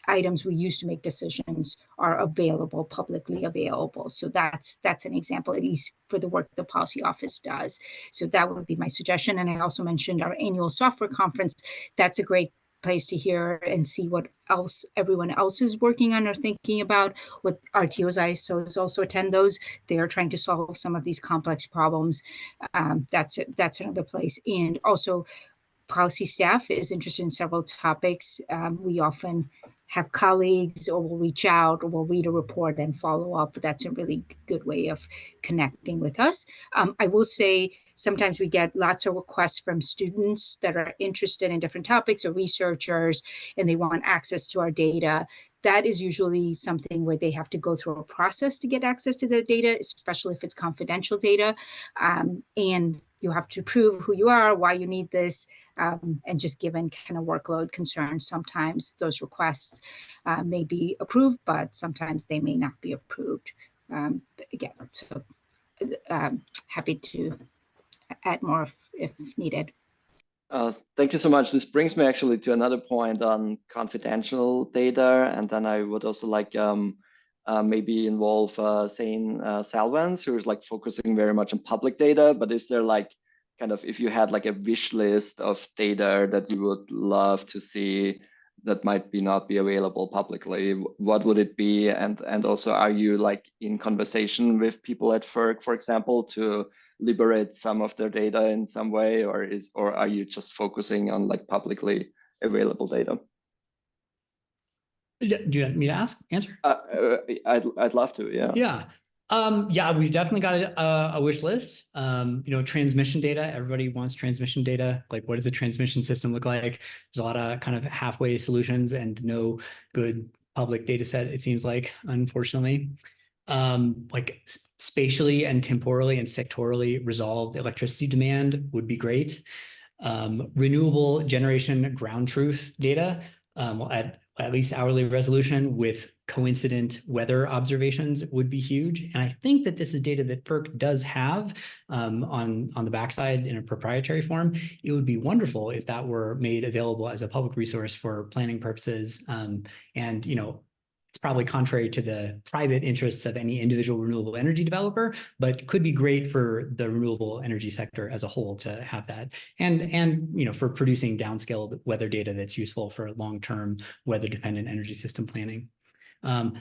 Speaker 5: items we use to make decisions are available, publicly available. So that's an example, at least for the work the policy office does. So that would be my suggestion. And I also mentioned our annual software conference. That's a great place to hear and see what else everyone else is working on or thinking about. With RTOs, ISOs also attend those. They are trying to solve some of these complex problems. That's another place. And also, policy staff is interested in several topics. We often have colleagues, or we'll reach out, or we'll read a report and follow up. That's a really good way of connecting with us. I will say sometimes we get lots of requests from students that are interested in different topics, or researchers, and they want access to our data. That is usually something where they have to go through a process to get access to the data, especially if it's confidential data. And you have to prove who you are, why you need this, and just given kind of workload concerns, sometimes those requests may be approved, but sometimes they may not be approved. Again, so happy to add more if needed.
Speaker 1: Thank you so much. This brings me actually to another point on confidential data, and then I would also like maybe involve Zane Salvans, who's like focusing very much on public data. But is there like kind of, if you had like a wish list of data that you would love to see that might not be available publicly, what would it be? And also, are you like in conversation with people at FERC, for example, to liberate some of their data in some way, or are you just focusing on like publicly available data?
Speaker 3: Do you want me to answer?
Speaker 1: I'd love to, yeah.
Speaker 3: Yeah. Yeah, we've definitely got a wish list. Transmission data, everybody wants transmission data. Like, what does a transmission system look like? There's a lot of kind of halfway solutions and no good public data set, it seems like, unfortunately. Like spatially and temporally and sectorally resolved electricity demand would be great. Renewable generation ground truth data at least hourly resolution with coincident weather observations would be huge. And I think that this is data that FERC does have on the backside in a proprietary form. It would be wonderful if that were made available as a public resource for planning purposes. And it's probably contrary to the private interests of any individual renewable energy developer, but could be great for the renewable energy sector as a whole to have that. And for producing downscaled weather data that's useful for long-term weather-dependent energy system planning.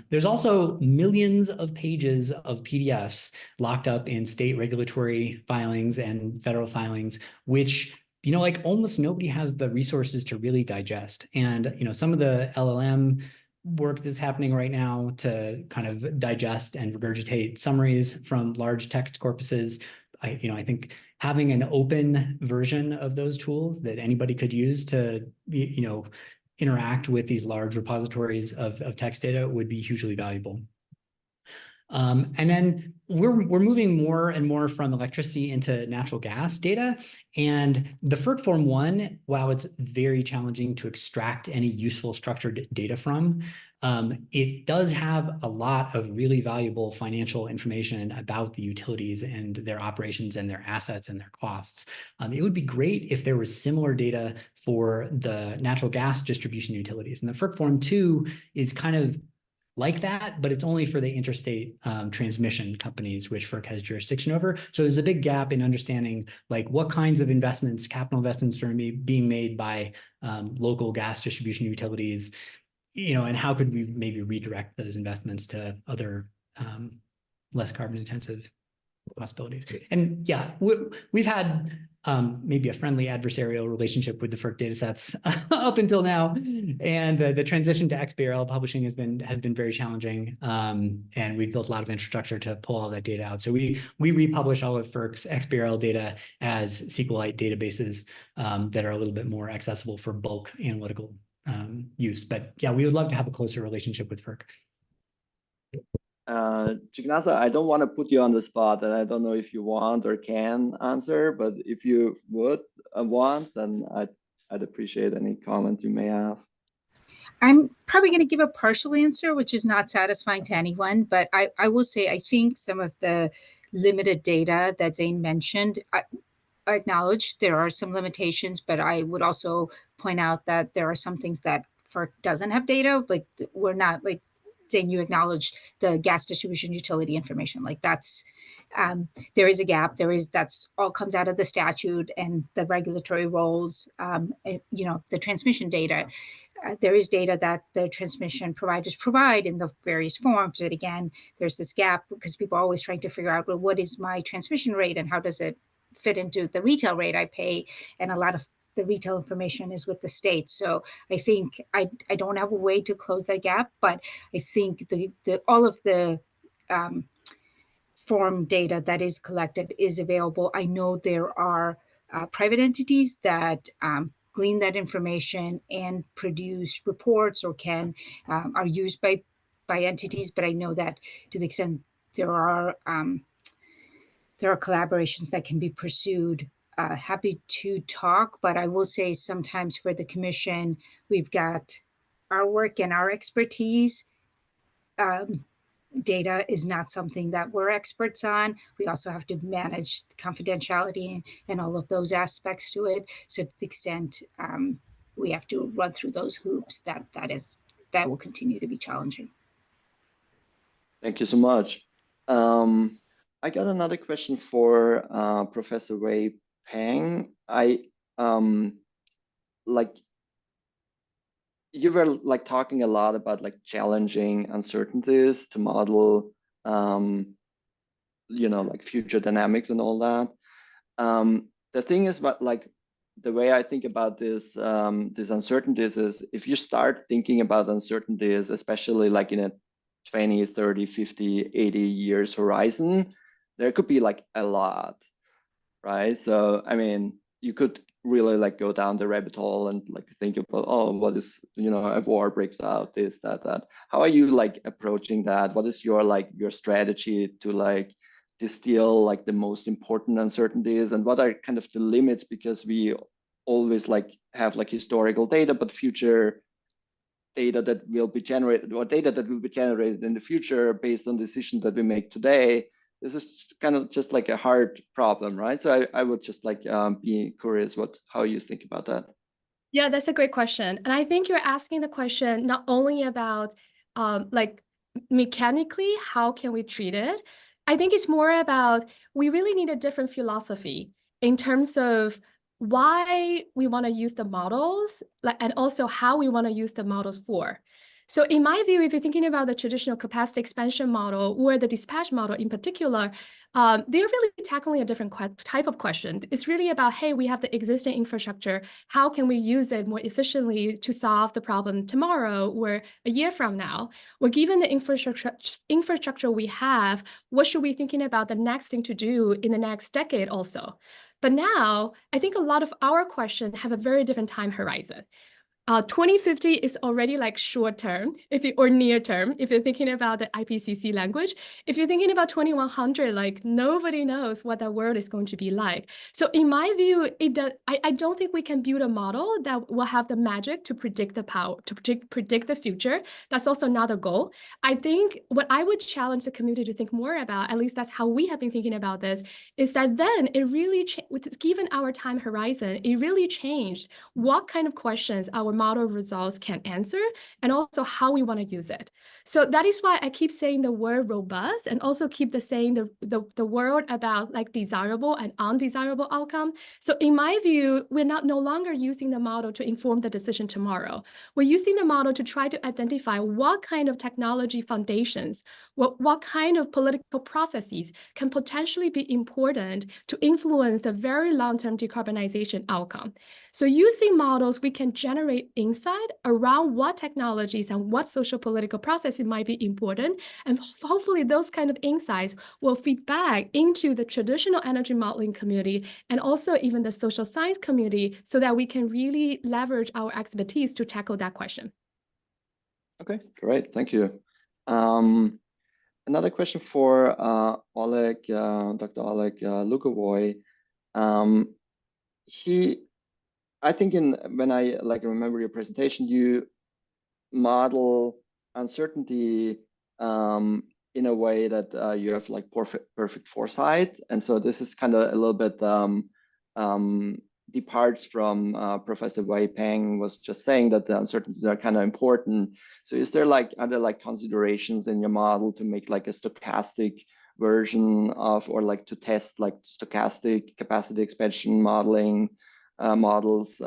Speaker 3: There's also millions of pages of PDFs locked up in state regulatory filings and federal filings, which like almost nobody has the resources to really digest. And some of the LLM work that's happening right now to kind of digest and regurgitate summaries from large text corpuses. I think having an open version of those tools that anybody could use to, interact with these large repositories of text data would be hugely valuable. And then we're moving more and more from electricity into natural gas data. And the FERC Form 1, while it's very challenging to extract any useful structured data from, it does have a lot of really valuable financial information about the utilities and their operations and their assets and their costs. It would be great if there was similar data for the natural gas distribution utilities. And the FERC Form 2 is kind of like that, but it's only for the interstate transmission companies, which FERC has jurisdiction over. So there's a big gap in understanding like what kinds of investments, capital investments are being made by local gas distribution utilities, and how could we maybe redirect those investments to other less carbon intensive possibilities. And yeah, we've had maybe a friendly adversarial relationship with the FERC datasets up until now, and the transition to XBRL publishing has been very challenging, and we've built a lot of infrastructure to pull all that data out. So we republish all of FERC's XBRL data as SQLite databases that are a little bit more accessible for bulk analytical use. But yeah, we would love to have a closer relationship with FERC.
Speaker 1: Jignasa, I don't want to put you on the spot, and I don't know if you want or can answer, but if you would want, then I'd appreciate any comment you may have.
Speaker 5: I'm probably going to give a partial answer, which is not satisfying to anyone, but I will say I think some of the limited data that Zane mentioned, I acknowledge there are some limitations, but I would also point out that there are some things that FERC doesn't have data, like we're not like, Zane, you acknowledge the gas distribution utility information. Like that's, there is a gap. That's all comes out of the statute and the regulatory roles, and, the transmission data. There is data that the transmission providers provide in the various forms. But again, there's this gap because people are always trying to figure out, well, what is my transmission rate and how does it fit into the retail rate I pay? And a lot of the retail information is with the states. So I think I don't have a way to close that gap, but I think all of the form data that is collected is available. I know there are private entities that glean that information and produce reports or are used by entities, but I know that to the extent there are collaborations that can be pursued. Happy to talk, but I will say sometimes for the commission, we've got our work and our expertise. Data is not something that we're experts on. We also have to manage confidentiality and all of those aspects to it. So to the extent we have to run through those hoops, that will continue to be challenging.
Speaker 1: Thank you so much. I got another question for Professor Wei Peng. You were like talking a lot about like challenging uncertainties to model, like future dynamics and all that. The thing is, but like the way I think about this, these uncertainties is if you start thinking about uncertainties, especially like in a 20, 30, 50, 80 years horizon, there could be like a lot, right? So, I mean, you could really like go down the rabbit hole and like think about, oh, what is, a war breaks out, this, that. How are you like approaching that? What is your like your strategy to like distill like the most important uncertainties, and what are kind of the limits? Because we always like have like historical data, but future data that will be generated, or data that will be generated in the future based on decisions that we make today. This is kind of just like a hard problem, right? So I would just like be curious how you think about that.
Speaker 4: Yeah, that's a great question. And I think you're asking the question not only about like mechanically, how can we treat it? I think it's more about we really need a different philosophy in terms of why we want to use the models, and also how we want to use the models for. So in my view, if you're thinking about the traditional capacity expansion model or the dispatch model in particular, they're really tackling a different type of question. It's really about, hey, we have the existing infrastructure. How can we use it more efficiently to solve the problem tomorrow or a year from now? Or given the infrastructure we have, what should we be thinking about the next thing to do in the next decade also? But now, I think a lot of our questions have a very different time horizon. 2050 is already like short term, or near term, if you're thinking about the IPCC language. If you're thinking about 2100, like nobody knows what that world is going to be like. So in my view, I don't think we can build a model that will have the magic to predict the power, to predict the future. That's also not a goal. I think what I would challenge the community to think more about, at least that's how we have been thinking about this, is that then it really, given our time horizon, it really changed what kind of questions our model results can answer, and also how we want to use it. So that is why I keep saying the word robust, and also keep saying the word about like desirable and undesirable outcome. So in my view, we're no longer using the model to inform the decision tomorrow. We're using the model to try to identify what kind of technology foundations, what kind of political processes can potentially be important to influence the very long-term decarbonization outcome. So using models, we can generate insight around what technologies and what social political processes might be important. And hopefully those kind of insights will feed back into the traditional energy modeling community and also even the social science community, so that we can really leverage our expertise to tackle that question.
Speaker 1: Okay, great, thank you. Another question for Oleg, Dr. Oleg Lukovoy. I think when I like remember your presentation, you model uncertainty in a way that you have like perfect foresight, and so this is kind of a little bit departs from Professor Wei Peng was just saying that the uncertainties are kind of important. So is there like other like considerations in your model to make like a stochastic version of, or like to test like stochastic capacity expansion modeling models?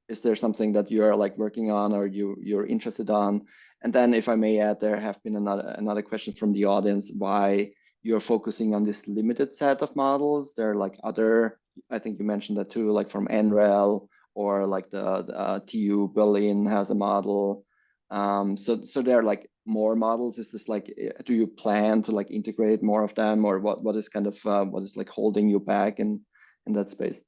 Speaker 1: Is there something that you are like working on, or you're interested on? And then, if I may add, there have been another question from the audience, why you're focusing on this limited set of models. There are like other, I think you mentioned that too, like from NREL, or like the TU Berlin has a model. So there are like more models. Is this like, do you plan to like integrate more of them, or what is kind of what is like holding you back in that space?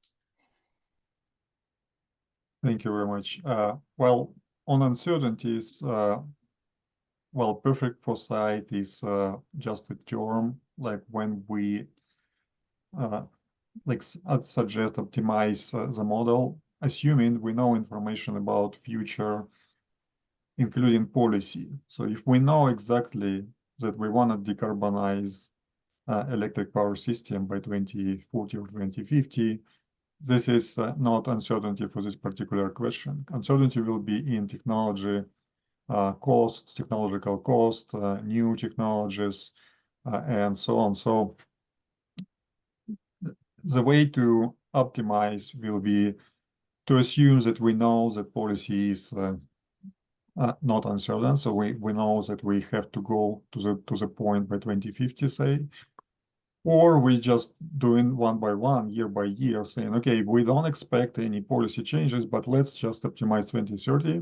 Speaker 2: Thank you very much. Well, on uncertainties, well, perfect foresight is just a term, like when we suggest optimize the model, assuming we know information about future, including policy. So if we know exactly that we want to decarbonize electric power system by 2040 or 2050, this is not uncertainty for this particular question. Uncertainty will be in technology costs, technological cost, new technologies, and so on. So the way to optimize will be to assume that we know that policy is not uncertain. So we know that we have to go to the point by 2050, say, or we just doing one by one, year by year, saying, okay, we don't expect any policy changes, but let's just optimize 2030.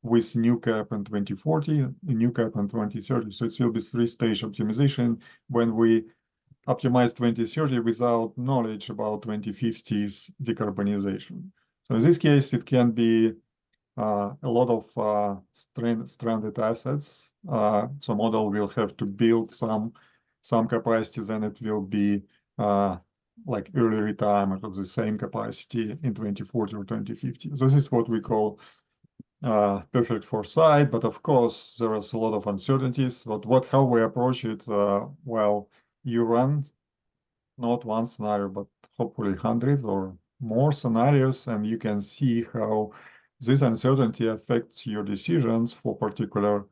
Speaker 2: with new cap in 2040, new cap in 2030. So it will be 3-stage optimization when we optimize 2030 without knowledge about 2050's decarbonization. So in this case, it can be a lot of stranded assets. So model will have to build some capacities, and it will be like early retirement of the same capacity in 2040 or 2050. This is what we call perfect foresight, but of course there is a lot of uncertainties. But how we approach it? Well, you run not one scenario, but hopefully 100 or more scenarios, and you can see how this uncertainty affects your decisions for particular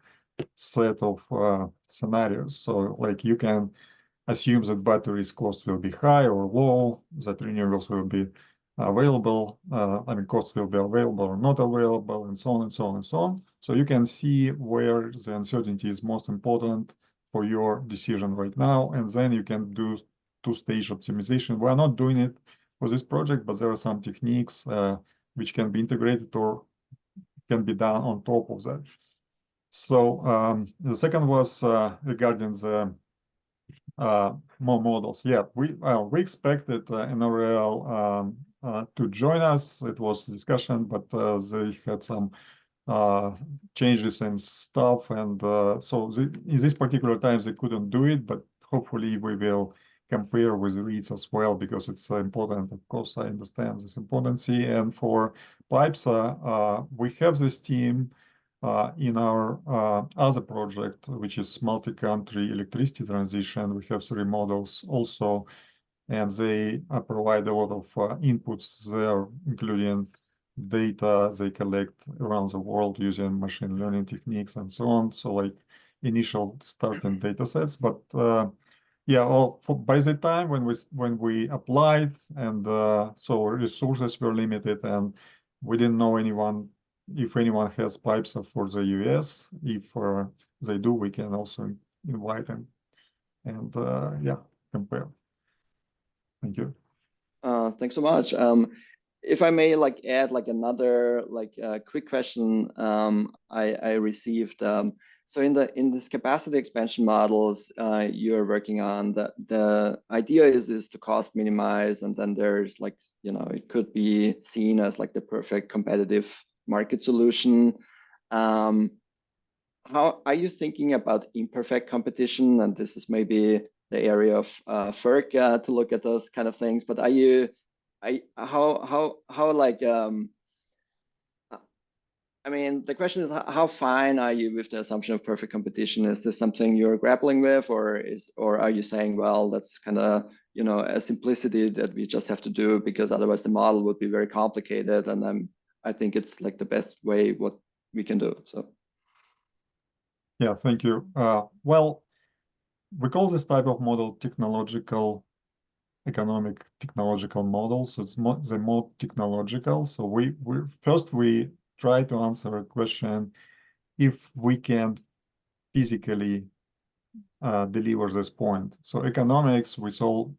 Speaker 2: set of scenarios. So like you can assume that batteries cost will be high or low, that renewables will be available, costs will be available or not available, and so on and so on and so on. So you can see where the uncertainty is most important for your decision right now, and then you can do 2-stage optimization. We are not doing it for this project, but there are some techniques which can be integrated or can be done on top of that. So the second was regarding the more models. Yeah, we expected NREL to join us. It was a discussion, but they had some changes and stuff, and so in this particular time they couldn't do it. But hopefully we will compare with REITs as well, because it's important. Of course, I understand this importancy. And for pipes, we have this team in our other project, which is multi-country electricity transition. We have 3 models also, and they provide a lot of inputs there, including data they collect around the world using machine learning techniques and so on. So like initial starting data sets. But yeah, by the time when we applied, and so resources were limited, and we didn't know if anyone has pipes for the US. If they do, we can also invite them and yeah, compare. Thank you.
Speaker 1: Thanks so much. If I may add another quick question I received. So in this capacity expansion models you're working on, the idea is to cost minimize, and then there's it could be seen as the perfect competitive market solution. How are you thinking about imperfect competition? And this is maybe the area of FERC to look at those kind of things. But the question is, how fine are you with the assumption of perfect competition? Is this something you're grappling with, or are you saying, well, that's kind of a simplicity that we just have to do, because otherwise the model would be very complicated, and I think it's the best way what we can do. So
Speaker 2: yeah, thank you. Well, we call this type of model economic technological model. So it's the more technological. So we try to answer a question if we can physically deliver this point. So economics, we solve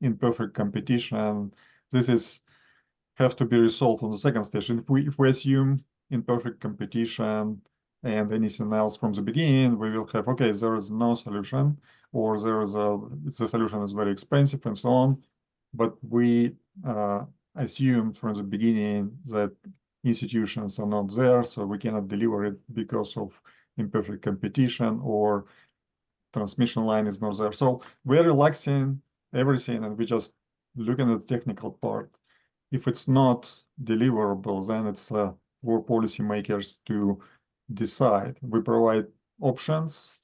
Speaker 2: in perfect competition. This have to be resolved on the second stage. If we assume in perfect competition and anything else from the beginning, we will have, okay, there is no solution, or the solution is very expensive and so on. But we assumed from the beginning that institutions are not there, so we cannot deliver it because of imperfect competition, or transmission line is not there. So we're relaxing everything, and we just looking at the technical part. If it's not deliverable, then it's for policymakers to decide. We provide options,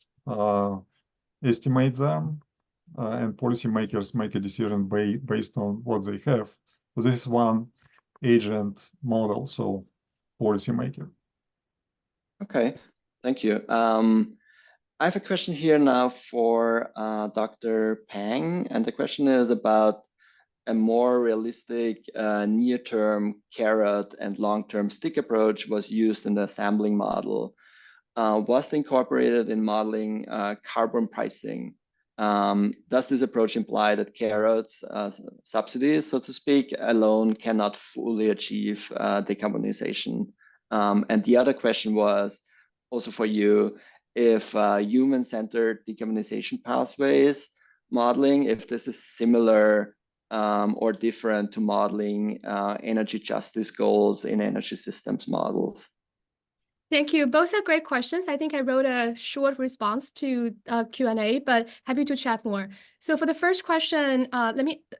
Speaker 2: estimate them, and policymakers make a decision based on what they have. So this is one agent model, so policymaker.
Speaker 1: Okay, thank you. I have a question here now for Dr. Pang, and the question is about a more realistic near-term carrot and long-term stick approach was used in the sampling model. Was incorporated in modeling carbon pricing. Does this approach imply that carrots, subsidies, so to speak, alone cannot fully achieve decarbonization? And the other question was also for you, if human-centered decarbonization pathways modeling, if this is similar or different to modeling energy justice goals in energy systems models.
Speaker 4: Thank you. Both are great questions. I think I wrote a short response to Q&A, but happy to chat more. So for the first question,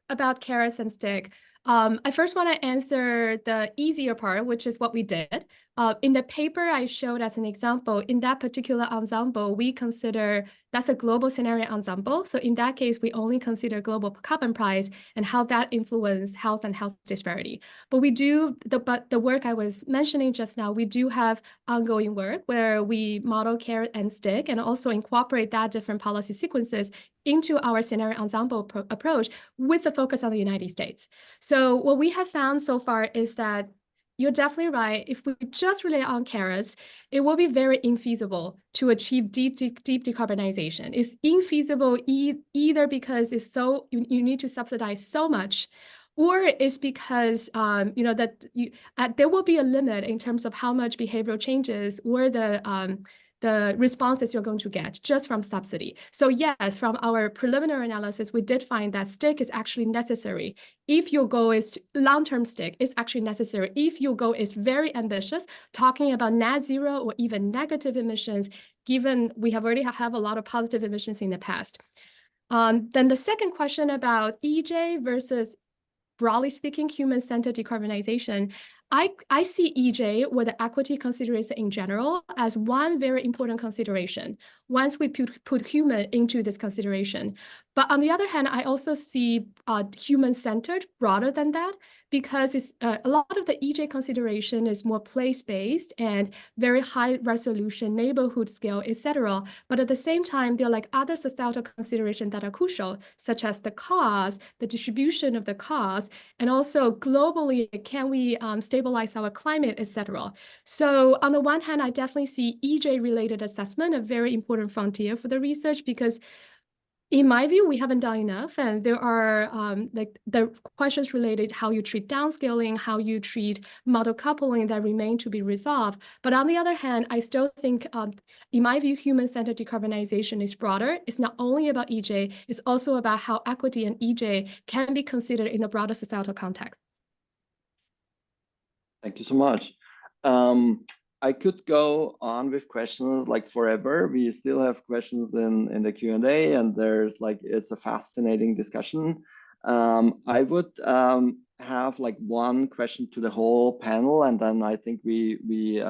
Speaker 4: about carrots and stick. I first want to answer the easier part, which is what we did. In the paper I showed as an example, in that particular ensemble, we consider that's a global scenario ensemble. So in that case, we only consider global carbon price and how that influences health and health disparity. But we do, the work I was mentioning just now, we do have ongoing work where we model carrot and stick and also incorporate that different policy sequences into our scenario ensemble approach with the focus on the United States. So what we have found so far is that you're definitely right. If we just rely on carrots, it will be very infeasible to achieve deep decarbonization. It's infeasible either because it's so you need to subsidize so much, or it's because there will be a limit in terms of how much behavioral changes or the responses you're going to get just from subsidy. So yes, from our preliminary analysis, we did find that stick is actually necessary. If your goal is long-term stick, it's actually necessary. If your goal is very ambitious, talking about net zero or even negative emissions, given we already have a lot of positive emissions in the past. Then the second question about EJ versus, broadly speaking, human-centered decarbonization, I see EJ, or the equity consideration in general, as one very important consideration once we put human into this consideration. But on the other hand, I also see human-centered broader than that, because it's a lot of the EJ consideration is more place-based and very high resolution, neighborhood scale, etc. But at the same time, there are like other societal considerations that are crucial, such as the cost, the distribution of the cost, and also globally, can we stabilize our climate, etc. So on the one hand, I definitely see EJ-related assessment a very important frontier for the research, because in my view, we haven't done enough, and there are like the questions related how you treat downscaling, how you treat model coupling that remain to be resolved. But on the other hand, I still think, in my view, human-centered decarbonization is broader. It's not only about EJ, it's also about how equity and EJ can be considered in a broader societal context.
Speaker 1: Thank you so much. I could go on with questions like forever. We still have questions in the Q&A, and there's like, it's a fascinating discussion. I would have like one question to the whole panel, and then I think we'll be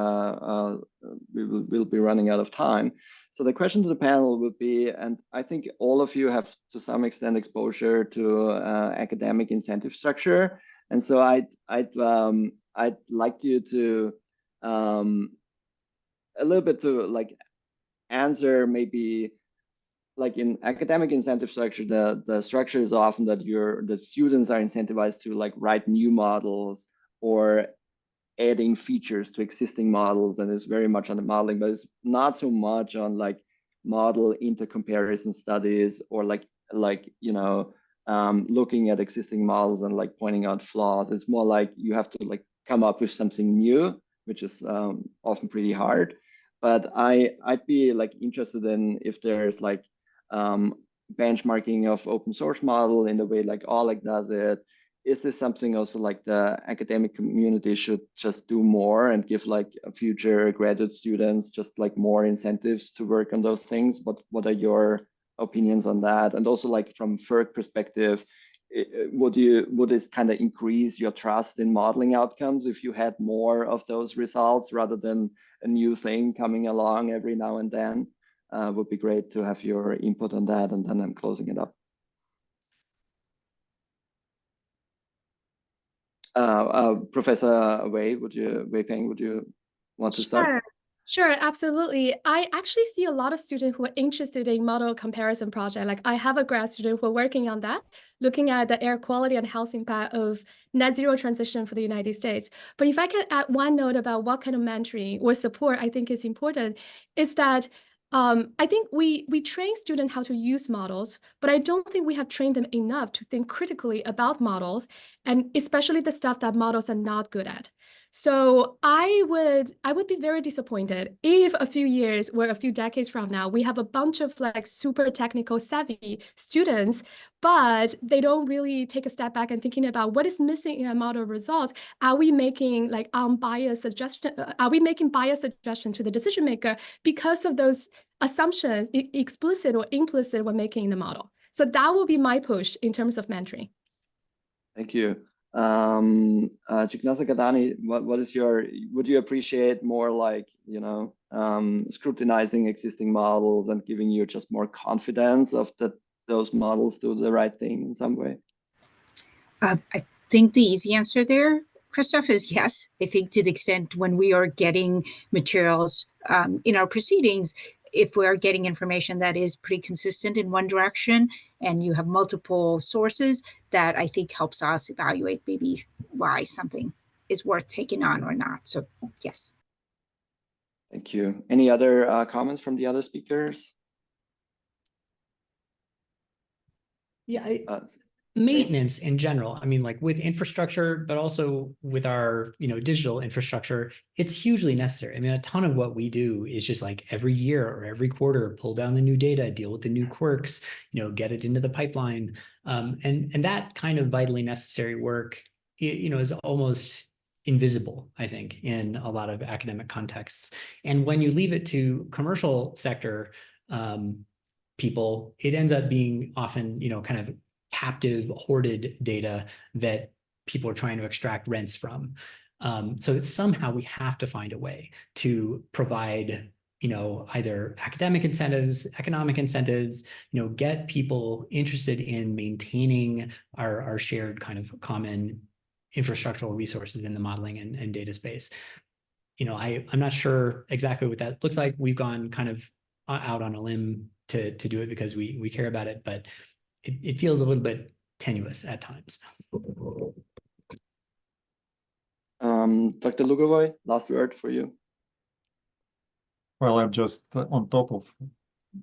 Speaker 1: running out of time. So the question to the panel would be, and I think all of you have to some extent exposure to academic incentive structure, and so I'd like you to a little bit to like answer, maybe like in academic incentive structure, the structure is often that the students are incentivized to like write new models or adding features to existing models, and it's very much on the modeling, but it's not so much on like model intercomparison studies or like looking at existing models and like pointing out flaws. It's more like you have to like come up with something new, which is often pretty hard. But I'd be like interested in if there's like benchmarking of open source model in the way like Oleg does it. Is this something also like the academic community should just do more and give like future graduate students just like more incentives to work on those things? What are your opinions on that? And also like from FERC perspective, would it kind of increase your trust in modeling outcomes if you had more of those results rather than a new thing coming along every now and then? Would be great to have your input on that, and then I'm closing it up. Professor Wei-Peng, would you want to start?
Speaker 4: Sure, absolutely. I actually see a lot of students who are interested in model comparison project. Like I have a grad student who are working on that, looking at the air quality and health impact of net zero transition for the United States. But if I could add one note about what kind of mentoring or support I think is important, is that I think we train students how to use models, but I don't think we have trained them enough to think critically about models, and especially the stuff that models are not good at. So I would be very disappointed if a few years or a few decades from now, we have a bunch of like super technical savvy students, but they don't really take a step back and thinking about what is missing in our model results. Are we making like unbiased suggestion? Are we making biased suggestion to the decision maker because of those assumptions, explicit or implicit, when making the model? So that will be my push in terms of mentoring.
Speaker 1: Thank you. Jignasa Gadani, what is your, would you appreciate more like, you know, scrutinizing existing models and giving you just more confidence of that those models do the right thing in some way?
Speaker 5: I think the easy answer there, Christoph, is yes. I think to the extent when we are getting materials in our proceedings, if we are getting information that is pretty consistent in one direction and you have multiple sources, that I think helps us evaluate maybe why something is worth taking on or not. So yes.
Speaker 1: Thank you. Any other comments from the other speakers?
Speaker 3: Yeah, maintenance
Speaker 1: Same.
Speaker 3: in general. I mean, like with infrastructure, but also with our, digital infrastructure, it's hugely necessary. I mean, a ton of what we do is just like every year or every quarter, pull down the new data, deal with the new quirks, get it into the pipeline. And that kind of vitally necessary work, is almost invisible, I think, in a lot of academic contexts. And when you leave it to commercial sector people, it ends up being often, kind of captive hoarded data that people are trying to extract rents from. So somehow we have to find a way to provide, either academic incentives, economic incentives, get people interested in maintaining our shared kind of common infrastructural resources in the modeling and data space. I'm not sure exactly what that looks like. We've gone kind of out on a limb to do it because we care about it, but it feels a little bit tenuous at times.
Speaker 1: Dr. Lugovoy, last word for you.
Speaker 2: Well, I'm just on top of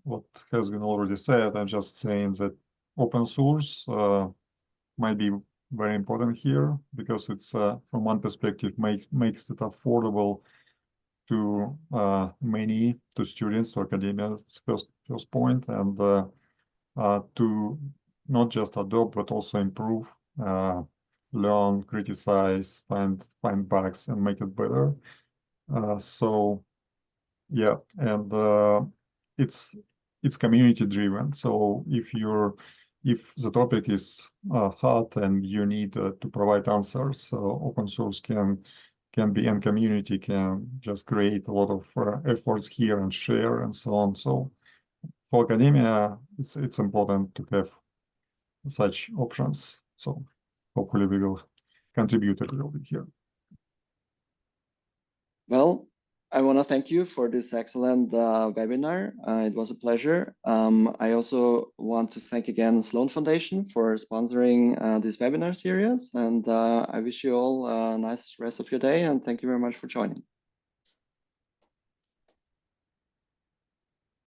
Speaker 2: what has been already said. I'm just saying that open source might be very important here because it's from one perspective makes it affordable to many, to students, to academia, first point, and to not just adopt but also improve, learn, criticize, find bugs, and make it better. So yeah, and it's community driven. So if the topic is hot and you need to provide answers, open source can be, and community can just create a lot of efforts here and share and so on. So for academia, it's important to have such options. So hopefully we will contribute a little bit here.
Speaker 1: Well, I want to thank you for this excellent webinar. It was a pleasure. I also want to thank again Sloan Foundation for sponsoring this webinar series. And I wish you all a nice rest of your day. And thank you very much for joining.